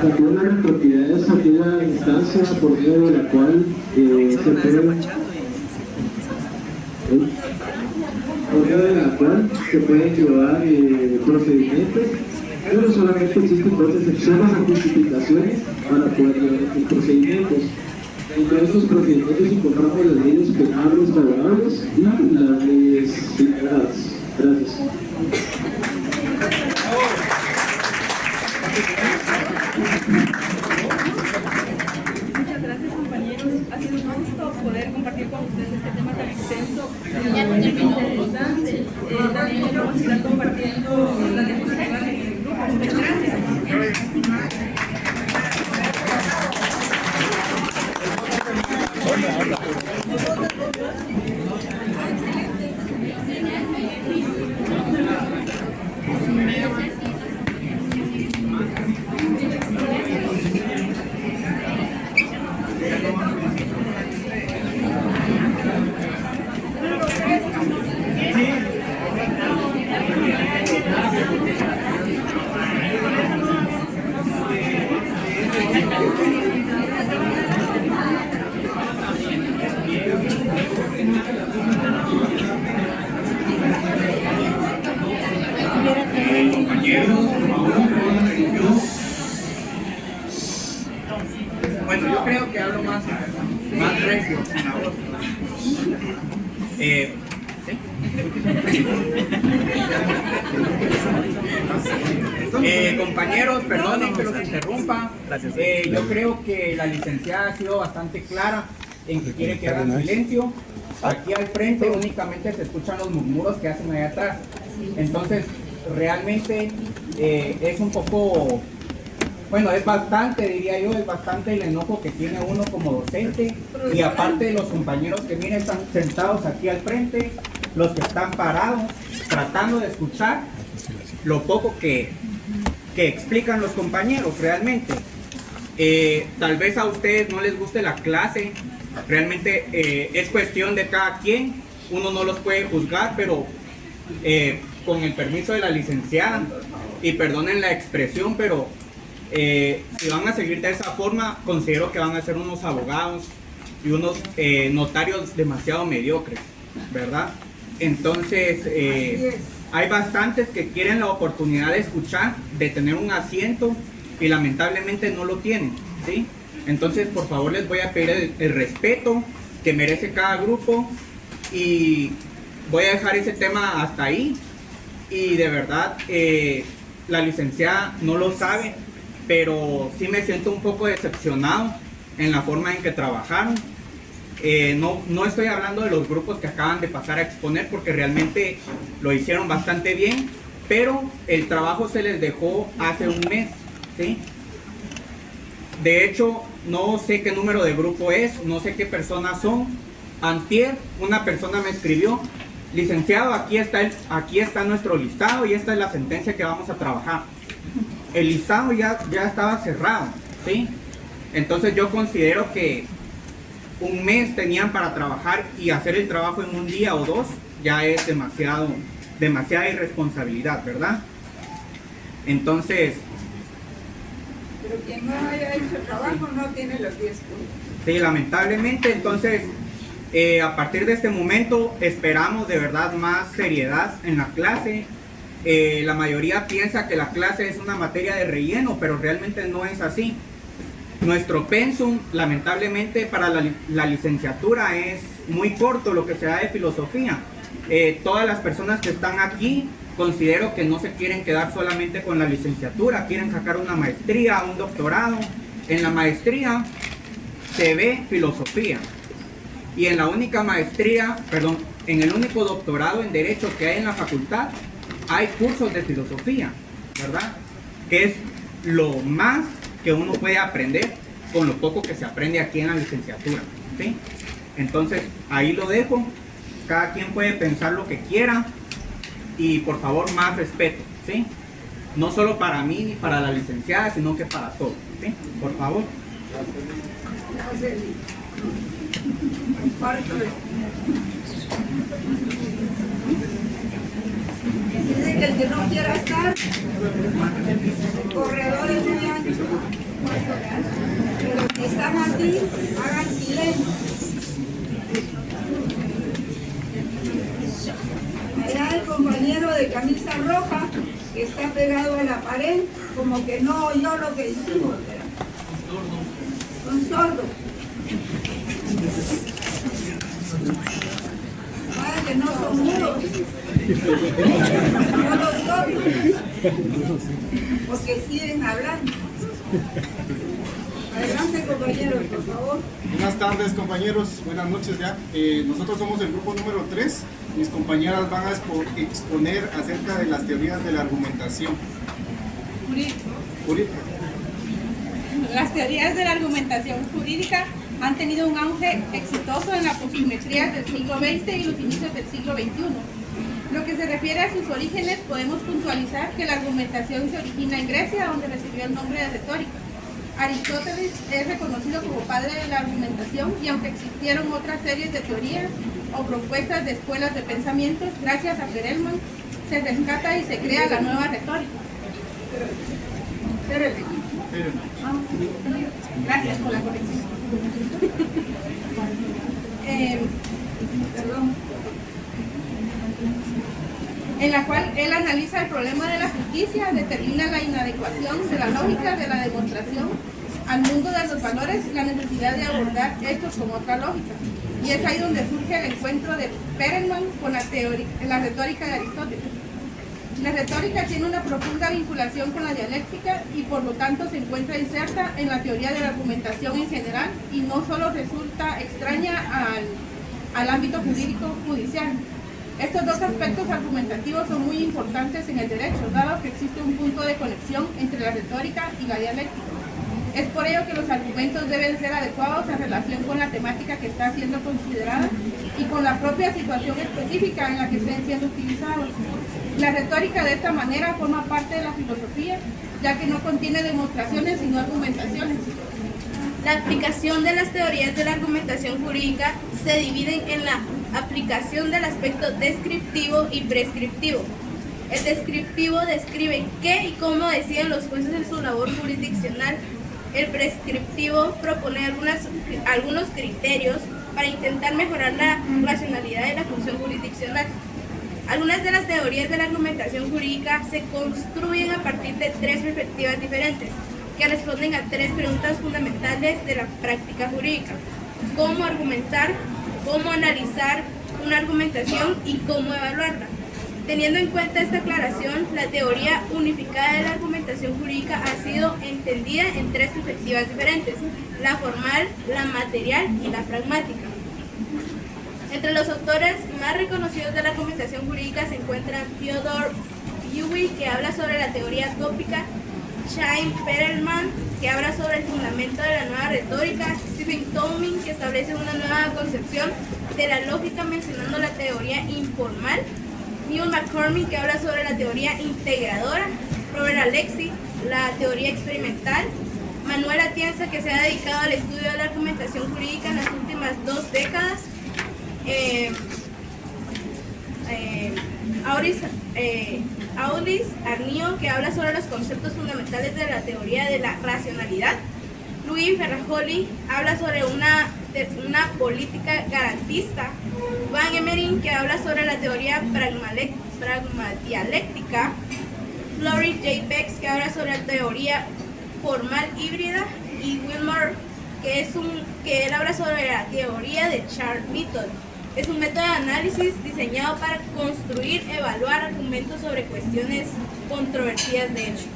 [SPEAKER 15] También la retroactividad es aquella instancia por medio de la cual se pueden llevar procedimientos, pero solamente existen dos excepciones o justificaciones para poder llevar estos procedimientos. Entre estos procedimientos encontramos las leyes penales favorables y las leyes integradas. Gracias.
[SPEAKER 9] Muchas gracias, compañeros. Ha sido un gusto poder compartir con ustedes este tema tan extenso y interesante. También vamos a estar compartiendo las diapositivas en el grupo. Muchas gracias.
[SPEAKER 2] Bueno, yo creo que hablo más recio con la voz. Compañeros, perdonen que los interrumpa. Yo creo que la licenciada ha sido bastante clara en que quiere que hagan silencio. Aquí al frente únicamente se escuchan los murmuros que hacen allá atrás. Entonces, realmente es un poco, bueno, es bastante, diría yo, es bastante el enojo que tiene uno como docente. Y aparte de los compañeros que miren, están sentados aquí al frente, los que están parados, tratando de escuchar lo poco que explican los compañeros realmente. Tal vez a ustedes no les guste la clase, realmente es cuestión de cada quien, uno no los puede juzgar, pero con el permiso de la licenciada, y perdonen la expresión, pero si van a seguir de esa forma, considero que van a ser unos abogados y unos notarios demasiado mediocres, ¿verdad? Entonces, hay bastantes que quieren la oportunidad de escuchar, de tener un asiento, y lamentablemente no lo tienen, ¿sí? Entonces, por favor, les voy a pedir el respeto que merece cada grupo, y voy a dejar ese tema hasta ahí. Y de verdad, la licenciada no lo sabe, pero sí me siento un poco decepcionado en la forma en que trabajaron. No estoy hablando de los grupos que acaban de pasar a exponer, porque realmente lo hicieron bastante bien, pero el trabajo se les dejó hace un mes, ¿sí? De hecho, no sé qué número de grupo es, no sé qué personas son. Antier, una persona me escribió: licenciado, aquí está nuestro listado y esta es la sentencia que vamos a trabajar. El listado ya estaba cerrado, ¿sí? Entonces yo considero que un mes tenían para trabajar, y hacer el trabajo en un día o dos ya es demasiada irresponsabilidad, ¿verdad? Entonces...
[SPEAKER 1] Pero quien no haya hecho el trabajo no tiene los 10 puntos.
[SPEAKER 16] Sí, lamentablemente, entonces, a partir de este momento esperamos de verdad más seriedad en la clase. La mayoría piensa que la clase es una materia de relleno, pero realmente no es así. Nuestro pensum, lamentablemente, para la licenciatura es muy corto, lo que se da de filosofía. Todas las personas que están aquí, considero que no se quieren quedar solamente con la licenciatura, quieren sacar una maestría, un doctorado. En la maestría se ve filosofía. Y en la única maestría, perdón, en el único doctorado en Derecho que hay en la facultad, hay cursos de filosofía, ¿verdad? Que es lo más que uno puede aprender con lo poco que se aprende aquí en la licenciatura, ¿sí? Entonces, ahí lo dejo. Cada quien puede pensar lo que quiera y, por favor, más respeto, ¿sí? No solo para mí ni para la licenciada, sino que para todos, ¿sí? Por favor.
[SPEAKER 1] Dice que el que no quiera estar, corredores muy anchos. Pero si están aquí, hagan silencio. Allá el compañero de camisa roja, que está pegado a la pared, como que no oyó lo que dijimos. Un sordo. Vaya que no son mudos. No los sordos. Porque siguen hablando. Adelante, compañeros, por favor.
[SPEAKER 17] Buenas tardes, compañeros. Buenas noches ya. Nosotros somos el grupo número 3. Mis compañeras van a exponer acerca de las teorías de la argumentación. Jurídica.
[SPEAKER 3] Las teorías de la argumentación jurídica han tenido un auge exitoso en la postimetría del siglo XX y los inicios del siglo XXI. Lo que se refiere a sus orígenes, podemos puntualizar que la argumentación se origina en Grecia, donde recibió el nombre de retórica. Aristóteles es reconocido como padre de la argumentación, y aunque existieron otras series de teorías o propuestas de escuelas de pensamientos, gracias a Perelman se rescata y se crea la nueva retórica. Gracias por la corrección. En la cual él analiza el problema de la justicia, determina la inadecuación de la lógica de la demostración al mundo de los valores, la necesidad de abordar estos con otra lógica. Y es ahí donde surge el encuentro de Perelman con la retórica de Aristóteles. La retórica tiene una profunda vinculación con la dialéctica y por lo tanto se encuentra inserta en la teoría de la argumentación en general y no solo resulta extraña al ámbito jurídico judicial. Estos dos aspectos argumentativos son muy importantes en el derecho, dado que existe un punto de conexión entre la retórica y la dialéctica. Es por ello que los argumentos deben ser adecuados en relación con la temática que está siendo considerada y con la propia situación específica en la que estén siendo utilizados. La retórica de esta manera forma parte de la filosofía, ya que no contiene demostraciones sino argumentaciones.
[SPEAKER 18] La aplicación de las teorías de la argumentación jurídica se dividen en la aplicación del aspecto descriptivo y prescriptivo. El descriptivo describe qué y cómo deciden los jueces en su labor jurisdiccional. El prescriptivo propone algunos criterios para intentar mejorar la racionalidad de la función jurisdiccional. Algunas de las teorías de la argumentación jurídica se construyen a partir de tres perspectivas diferentes, que responden a tres preguntas fundamentales de la práctica jurídica: cómo argumentar, cómo analizar una argumentación y cómo evaluarla. Teniendo en cuenta esta aclaración, la teoría unificada de la argumentación jurídica ha sido entendida en tres perspectivas diferentes: la formal, la material y la pragmática. Entre los autores más reconocidos de la argumentación jurídica se encuentran Theodor Dewey, que habla sobre la teoría tópica; Chaim Perelman, que habla sobre el fundamento de la nueva retórica; Stephen Tolmin, que establece una nueva concepción de la lógica mencionando la teoría informal; Neil McCormick, que habla sobre la teoría integradora; Robert Alexy, la teoría experimental; Manuel Atienza, que se ha dedicado al estudio de la argumentación jurídica en las últimas 2 décadas; Aulis Arnio, que habla sobre los conceptos fundamentales de la teoría de la racionalidad; Luis Ferrajoli habla sobre una política garantista. Van Emering, que habla sobre la teoría pragmadialéctica. Floris J. Pex, que habla sobre la teoría formal híbrida. Y Wilmore, que él habla sobre la teoría de Chart Method. Es un método de análisis diseñado para construir, evaluar argumentos sobre cuestiones controvertidas de hecho.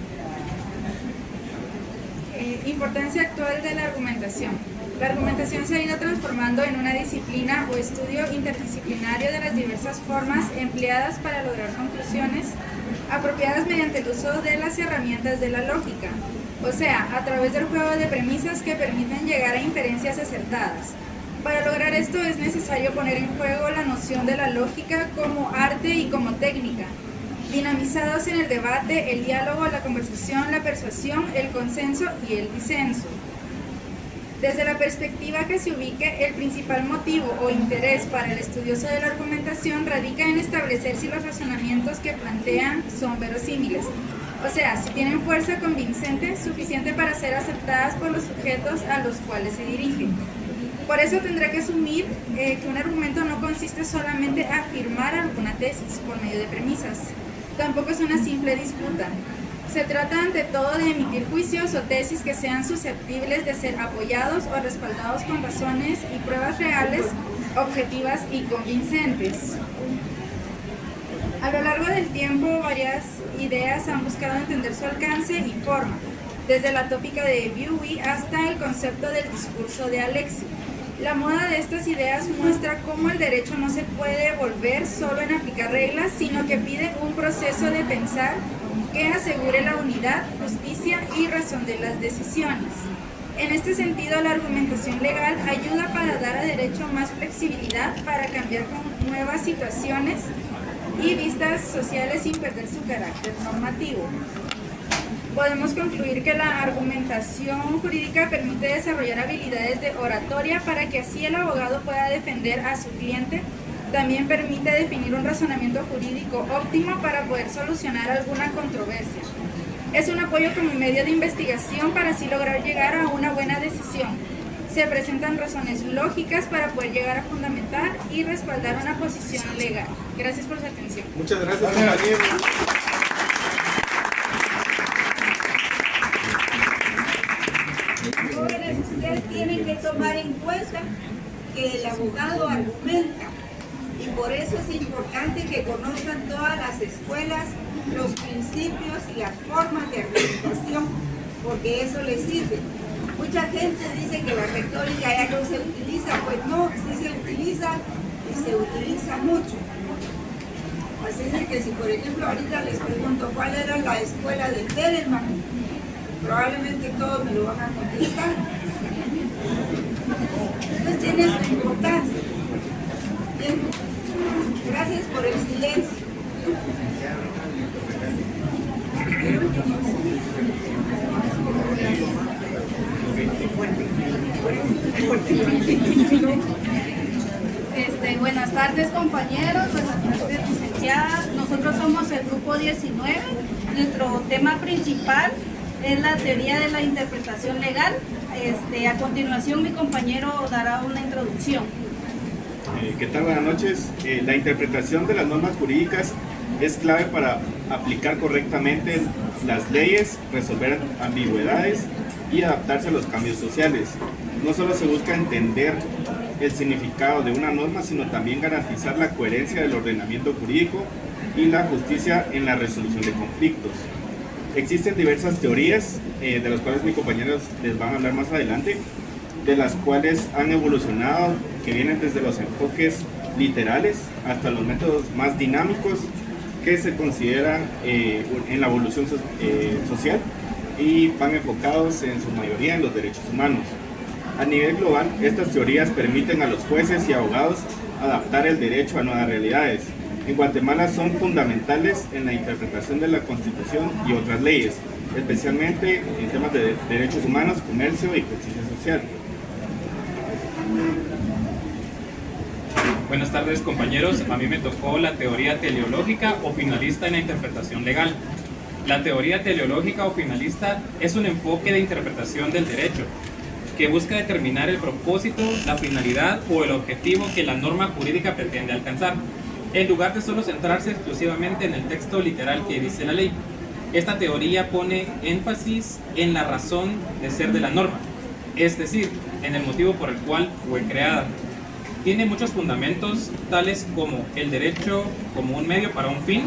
[SPEAKER 3] Importancia actual de la argumentación. La argumentación se ha ido transformando en una disciplina o estudio interdisciplinario de las diversas formas empleadas para lograr conclusiones apropiadas mediante el uso de las herramientas de la lógica, o sea, a través del juego de premisas que permiten llegar a inferencias acertadas. Para lograr esto es necesario poner en juego la noción de la lógica como arte y como técnica, dinamizados en el debate, el diálogo, la conversación, la persuasión, el consenso y el disenso. Desde la perspectiva que se ubique, el principal motivo o interés para el estudioso de la argumentación radica en establecer si los razonamientos que plantean son verosímiles, o sea, si tienen fuerza convincente suficiente para ser aceptadas por los sujetos a los cuales se dirigen. Por eso tendrá que asumir que un argumento no consiste solamente en afirmar alguna tesis por medio de premisas. Tampoco es una simple disputa. Se trata ante todo de emitir juicios o tesis que sean susceptibles de ser apoyados o respaldados con razones y pruebas reales, objetivas y convincentes. A lo largo del tiempo, varias ideas han buscado entender su alcance y forma, desde la tópica de Dewey hasta el concepto del discurso de Alexis. La moda de estas ideas muestra cómo el derecho no se puede volver solo en aplicar reglas, sino que pide un proceso de pensar que asegure la unidad, justicia y razón de las decisiones. En este sentido, la argumentación legal ayuda para dar al derecho más flexibilidad para cambiar con nuevas situaciones y vistas sociales sin perder su carácter normativo. Podemos concluir que la argumentación jurídica permite desarrollar habilidades de oratoria para que así el abogado pueda defender a su cliente. También permite definir un razonamiento jurídico óptimo para poder solucionar alguna controversia. Es un apoyo como medio de investigación para así lograr llegar a una buena decisión. Se presentan razones lógicas para poder llegar a fundamentar y respaldar una posición legal. Gracias por su atención.
[SPEAKER 17] Muchas gracias, compañero.
[SPEAKER 1] Jóvenes, ustedes tienen que tomar en cuenta que el abogado argumenta y por eso es importante que conozcan todas las escuelas, los principios y las formas de argumentación, porque eso les sirve. Mucha gente dice que la retórica ya no se utiliza, pues no, sí se utiliza y se utiliza mucho. Así es que si por ejemplo ahorita les pregunto cuál era la escuela de Tellerman, probablemente todos me lo van a contestar. Entonces tiene su importancia. Bien. Gracias por el silencio.
[SPEAKER 19] Buenas tardes, compañeros, buenas tardes, licenciadas. Nosotros somos el grupo 19. Nuestro tema principal es la teoría de la interpretación legal. A continuación mi compañero dará una introducción.
[SPEAKER 20] ¿Qué tal? Buenas noches. La interpretación de las normas jurídicas es clave para aplicar correctamente las leyes, resolver ambigüedades y adaptarse a los cambios sociales. No solo se busca entender el significado de una norma, sino también garantizar la coherencia del ordenamiento jurídico y la justicia en la resolución de conflictos. Existen diversas teorías, de las cuales mis compañeros les van a hablar más adelante, de las cuales han evolucionado, que vienen desde los enfoques literales hasta los métodos más dinámicos que se consideran en la evolución social y van enfocados en su mayoría en los derechos humanos. A nivel global, estas teorías permiten a los jueces y abogados adaptar el derecho a nuevas realidades. En Guatemala son fundamentales en la interpretación de la Constitución y otras leyes, especialmente en temas de derechos humanos, comercio y justicia social.
[SPEAKER 11] Buenas tardes, compañeros. A mí me tocó la teoría teleológica o finalista en la interpretación legal. La teoría teleológica o finalista es un enfoque de interpretación del derecho
[SPEAKER 21] que busca determinar el propósito, la finalidad o el objetivo que la norma jurídica pretende alcanzar, en lugar de solo centrarse exclusivamente en el texto literal que dice la ley. Esta teoría pone énfasis en la razón de ser de la norma, es decir, en el motivo por el cual fue creada. Tiene muchos fundamentos, tales como el derecho como un medio para un fin,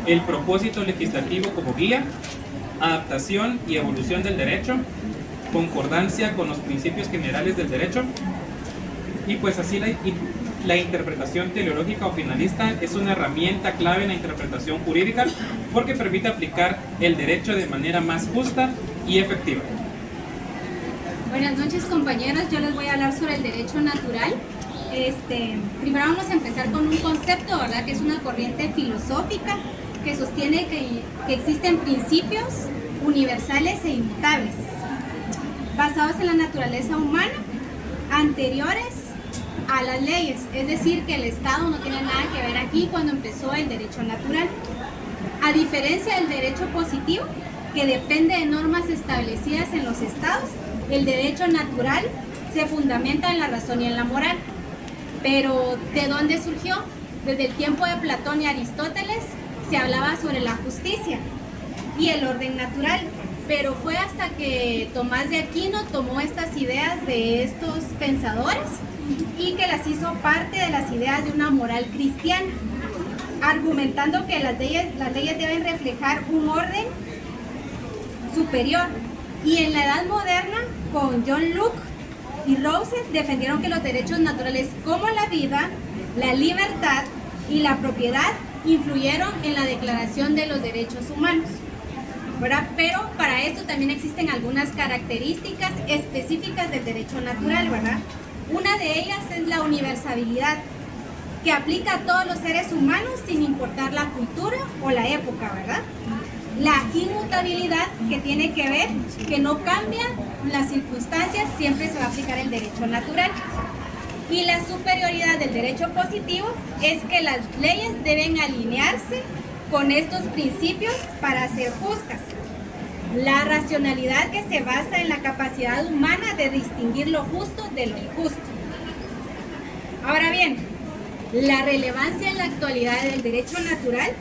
[SPEAKER 21] el propósito legislativo como guía, adaptación y evolución del derecho, concordancia con los principios generales del derecho, y pues así la interpretación teleológica o finalista es una herramienta clave en la interpretación jurídica porque permite aplicar el derecho de manera más justa y efectiva.
[SPEAKER 5] Buenas noches, compañeros, yo les voy a hablar sobre el derecho natural. Primero vamos a empezar con un concepto, ¿verdad? Que es una corriente filosófica que sostiene que existen principios universales e inmutables, basados en la naturaleza humana, anteriores a las leyes, es decir, que el Estado no tiene nada que ver aquí cuando empezó el derecho natural. A diferencia del derecho positivo, que depende de normas establecidas en los estados, el derecho natural se fundamenta en la razón y en la moral. Pero, ¿de dónde surgió? Desde el tiempo de Platón y Aristóteles se hablaba sobre la justicia y el orden natural, pero fue hasta que Tomás de Aquino tomó estas ideas de estos pensadores y que las hizo parte de las ideas de una moral cristiana, argumentando que las leyes deben reflejar un orden superior. Y en la Edad Moderna, con John Locke y Rawls, defendieron que los derechos naturales como la vida, la libertad y la propiedad influyeron en la Declaración de los Derechos Humanos, ¿verdad? Pero para esto también existen algunas características específicas del derecho natural, ¿verdad? Una de ellas es la universalidad, que aplica a todos los seres humanos sin importar la cultura o la época, ¿verdad? La inmutabilidad, que tiene que ver que no cambian las circunstancias, siempre se va a aplicar el derecho natural. Y la superioridad del derecho positivo es que las leyes deben alinearse con estos principios para ser justas. La racionalidad, que se basa en la capacidad humana de distinguir lo justo de lo injusto. Ahora bien, la relevancia en la actualidad del derecho natural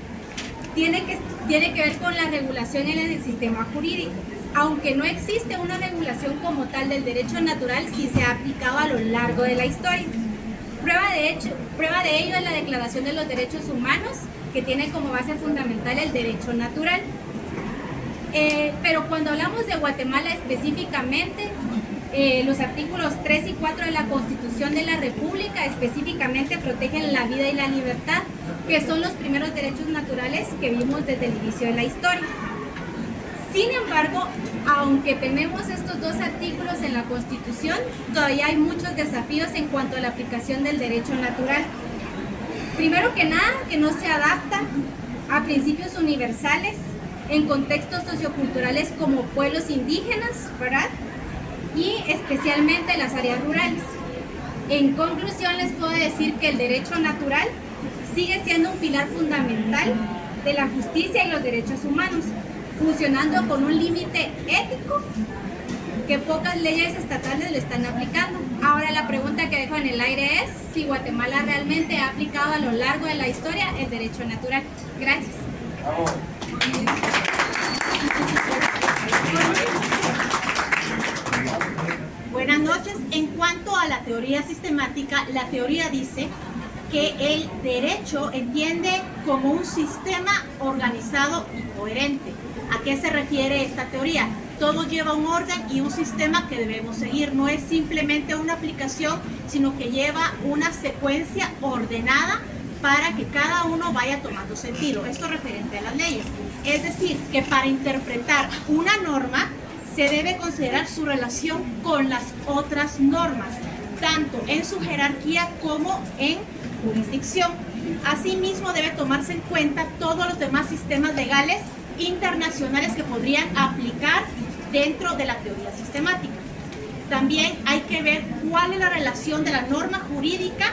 [SPEAKER 5] tiene que ver con la regulación en el sistema jurídico. Aunque no existe una regulación como tal del derecho natural, sí se ha aplicado a lo largo de la historia. Prueba de ello es la Declaración de los Derechos Humanos, que tiene como base fundamental el derecho natural. Pero cuando hablamos de Guatemala específicamente, los artículos 3 y 4 de la Constitución de la República específicamente protegen la vida y la libertad, que son los primeros derechos naturales que vimos desde el inicio de la historia. Sin embargo, aunque tenemos estos dos artículos en la Constitución, todavía hay muchos desafíos en cuanto a la aplicación del derecho natural. Primero que nada, que no se adapta a principios universales en contextos socioculturales como pueblos indígenas, ¿verdad? Y especialmente en las áreas rurales. En conclusión, les puedo decir que el derecho natural sigue siendo un pilar fundamental de la justicia y los derechos humanos, funcionando con un límite ético que pocas leyes estatales le están aplicando. Ahora la pregunta que dejo en el aire es si Guatemala realmente ha aplicado a lo largo de la historia el derecho natural. Gracias.
[SPEAKER 22] Buenas noches. En cuanto a la teoría sistemática, la teoría dice que el derecho entiende como un sistema organizado y coherente. ¿A qué se refiere esta teoría? Todo lleva un orden y un sistema que debemos seguir. No es simplemente una aplicación, sino que lleva una secuencia ordenada para que cada uno vaya tomando sentido. Esto referente a las leyes. Es decir, que para interpretar una norma se debe considerar su relación con las otras normas, tanto en su jerarquía como en jurisdicción. Asimismo, debe tomarse en cuenta todos los demás sistemas legales internacionales que podrían aplicar dentro de la teoría sistemática. También hay que ver cuál es la relación de la norma jurídica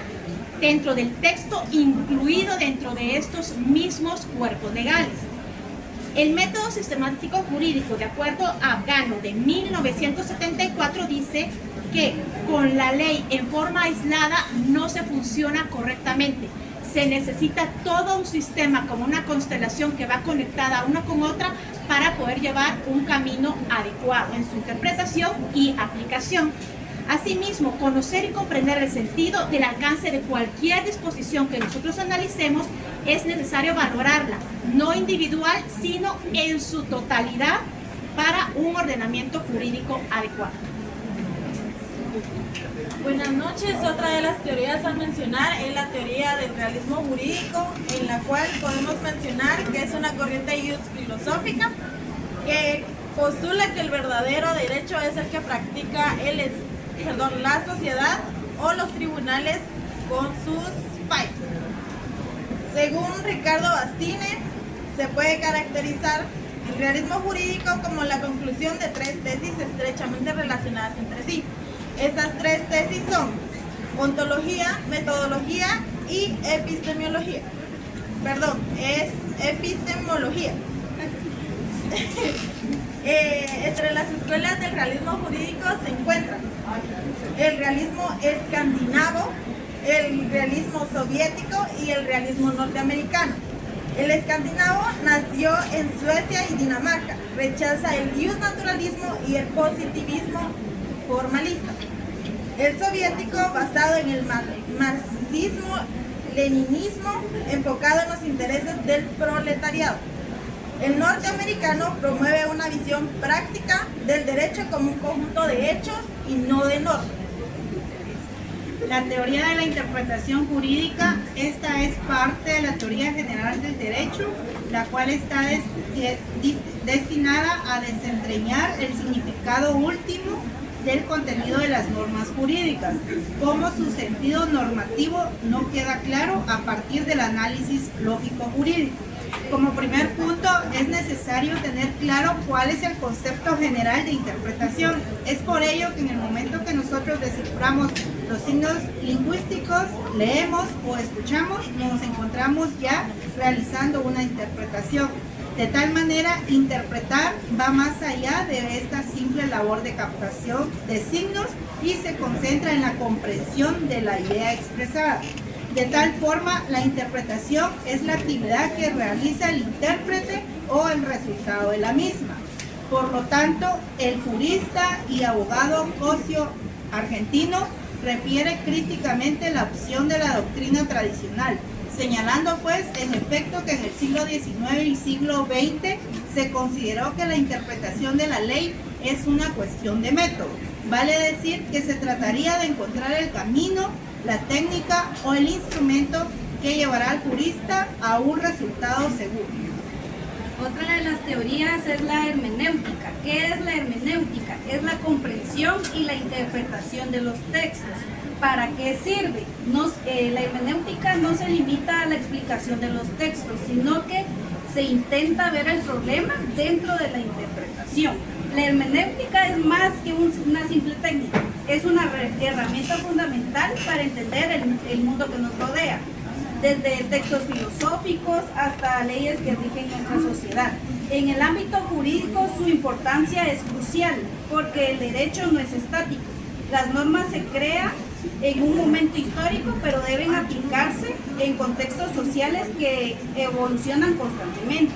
[SPEAKER 22] dentro del texto incluido dentro de estos mismos cuerpos legales. El método sistemático jurídico, de acuerdo a Gano de 1974, dice que con la ley en forma aislada no se funciona correctamente. Se necesita todo un sistema como una constelación que va conectada una con otra para poder llevar un camino adecuado en su interpretación y aplicación. Asimismo, conocer y comprender el sentido del alcance de cualquier disposición que nosotros analicemos es necesario valorarla, no individual, sino en su totalidad para un ordenamiento jurídico adecuado.
[SPEAKER 4] Buenas noches. Otra de las teorías a mencionar es la teoría del realismo jurídico, en la cual podemos mencionar que es una corriente filosófica que postula que el verdadero derecho es el que practica la sociedad o los tribunales con sus pares. Según Ricardo Bastine, se puede caracterizar el realismo jurídico como la conclusión de tres tesis estrechamente relacionadas entre sí. Estas tres tesis son ontología, metodología y epistemología. Perdón, es epistemología. Entre las escuelas del realismo jurídico se encuentran el realismo escandinavo, el realismo soviético y el realismo norteamericano. El escandinavo nació en Suecia y Dinamarca, rechaza el justnaturalismo y el positivismo formalista. El soviético, basado en el marxismo-leninismo, enfocado en los intereses del proletariado. El norteamericano promueve una visión práctica del derecho como un conjunto de hechos y no de normas. La teoría de la interpretación jurídica, esta es parte de la teoría general del derecho, la cual está destinada a desentrañar el significado último del contenido de las normas jurídicas, como su sentido normativo no queda claro a partir del análisis lógico jurídico. Como primer punto, es necesario tener claro cuál es el concepto general de interpretación. Es por ello que en el momento que nosotros desciframos los signos lingüísticos, leemos o escuchamos, nos encontramos ya realizando una interpretación. De tal manera, interpretar va más allá de esta simple labor de captación de signos y se concentra en la comprensión de la idea expresada. De tal forma, la interpretación es la actividad que realiza el intérprete o el resultado de la misma. Por lo tanto, el jurista y abogado Cosio argentino refiere críticamente la opción de la doctrina tradicional, señalando pues en efecto que en el siglo XIX y siglo XX se consideró que la interpretación de la ley es una cuestión de método. Vale decir que se trataría de encontrar el camino, la técnica o el instrumento que llevará al jurista a un resultado seguro.
[SPEAKER 19] Otra de las teorías es la hermenéutica. ¿Qué es la hermenéutica? Es la comprensión y la interpretación de los textos. ¿Para qué sirve? La hermenéutica no se limita a la explicación de los textos, sino que se intenta ver el problema dentro de la interpretación. La hermenéutica es más que una simple técnica, es una herramienta fundamental para entender el mundo que nos rodea, desde textos filosóficos hasta leyes que rigen nuestra sociedad. En el ámbito jurídico su importancia es crucial, porque el derecho no es estático. Las normas se crean en un momento histórico, pero deben aplicarse en contextos sociales que evolucionan constantemente.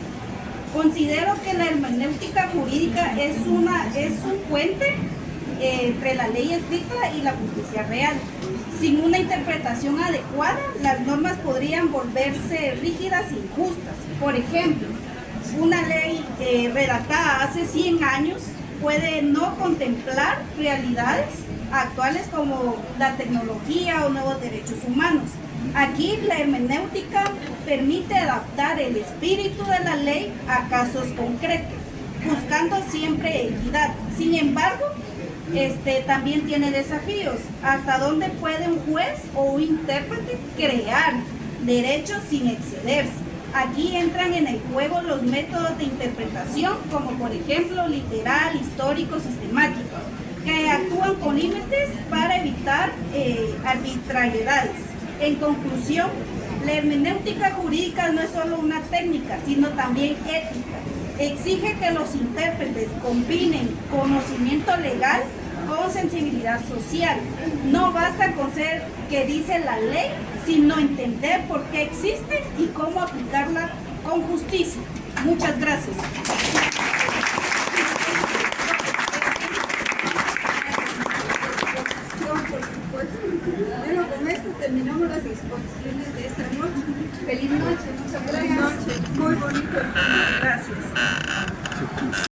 [SPEAKER 19] Considero que la hermenéutica jurídica es un puente entre la ley escrita y la justicia real. Sin una interpretación adecuada, las normas podrían volverse rígidas e injustas. Por ejemplo, una ley redactada hace 100 años puede no contemplar realidades actuales como la tecnología o nuevos derechos humanos. Aquí la hermenéutica permite adaptar el espíritu de la ley a casos concretos, buscando siempre equidad. Sin embargo, también tiene desafíos. ¿Hasta dónde puede un juez o un intérprete crear derechos sin excederse? Aquí entran en el juego los métodos de interpretación, como por ejemplo literal, histórico, sistemático, que actúan con límites para evitar arbitrariedades. En conclusión, la hermenéutica jurídica no es solo una técnica, sino también ética. Exige que los intérpretes combinen conocimiento legal con sensibilidad social. No basta con ser que dice la ley, sino entender por qué existe y cómo aplicarla con justicia. Muchas gracias.
[SPEAKER 1] Bueno, con esto terminamos las exposiciones de esta noche.
[SPEAKER 18] Feliz noche, muchas gracias.
[SPEAKER 1] Feliz noche, muy bonito. Gracias.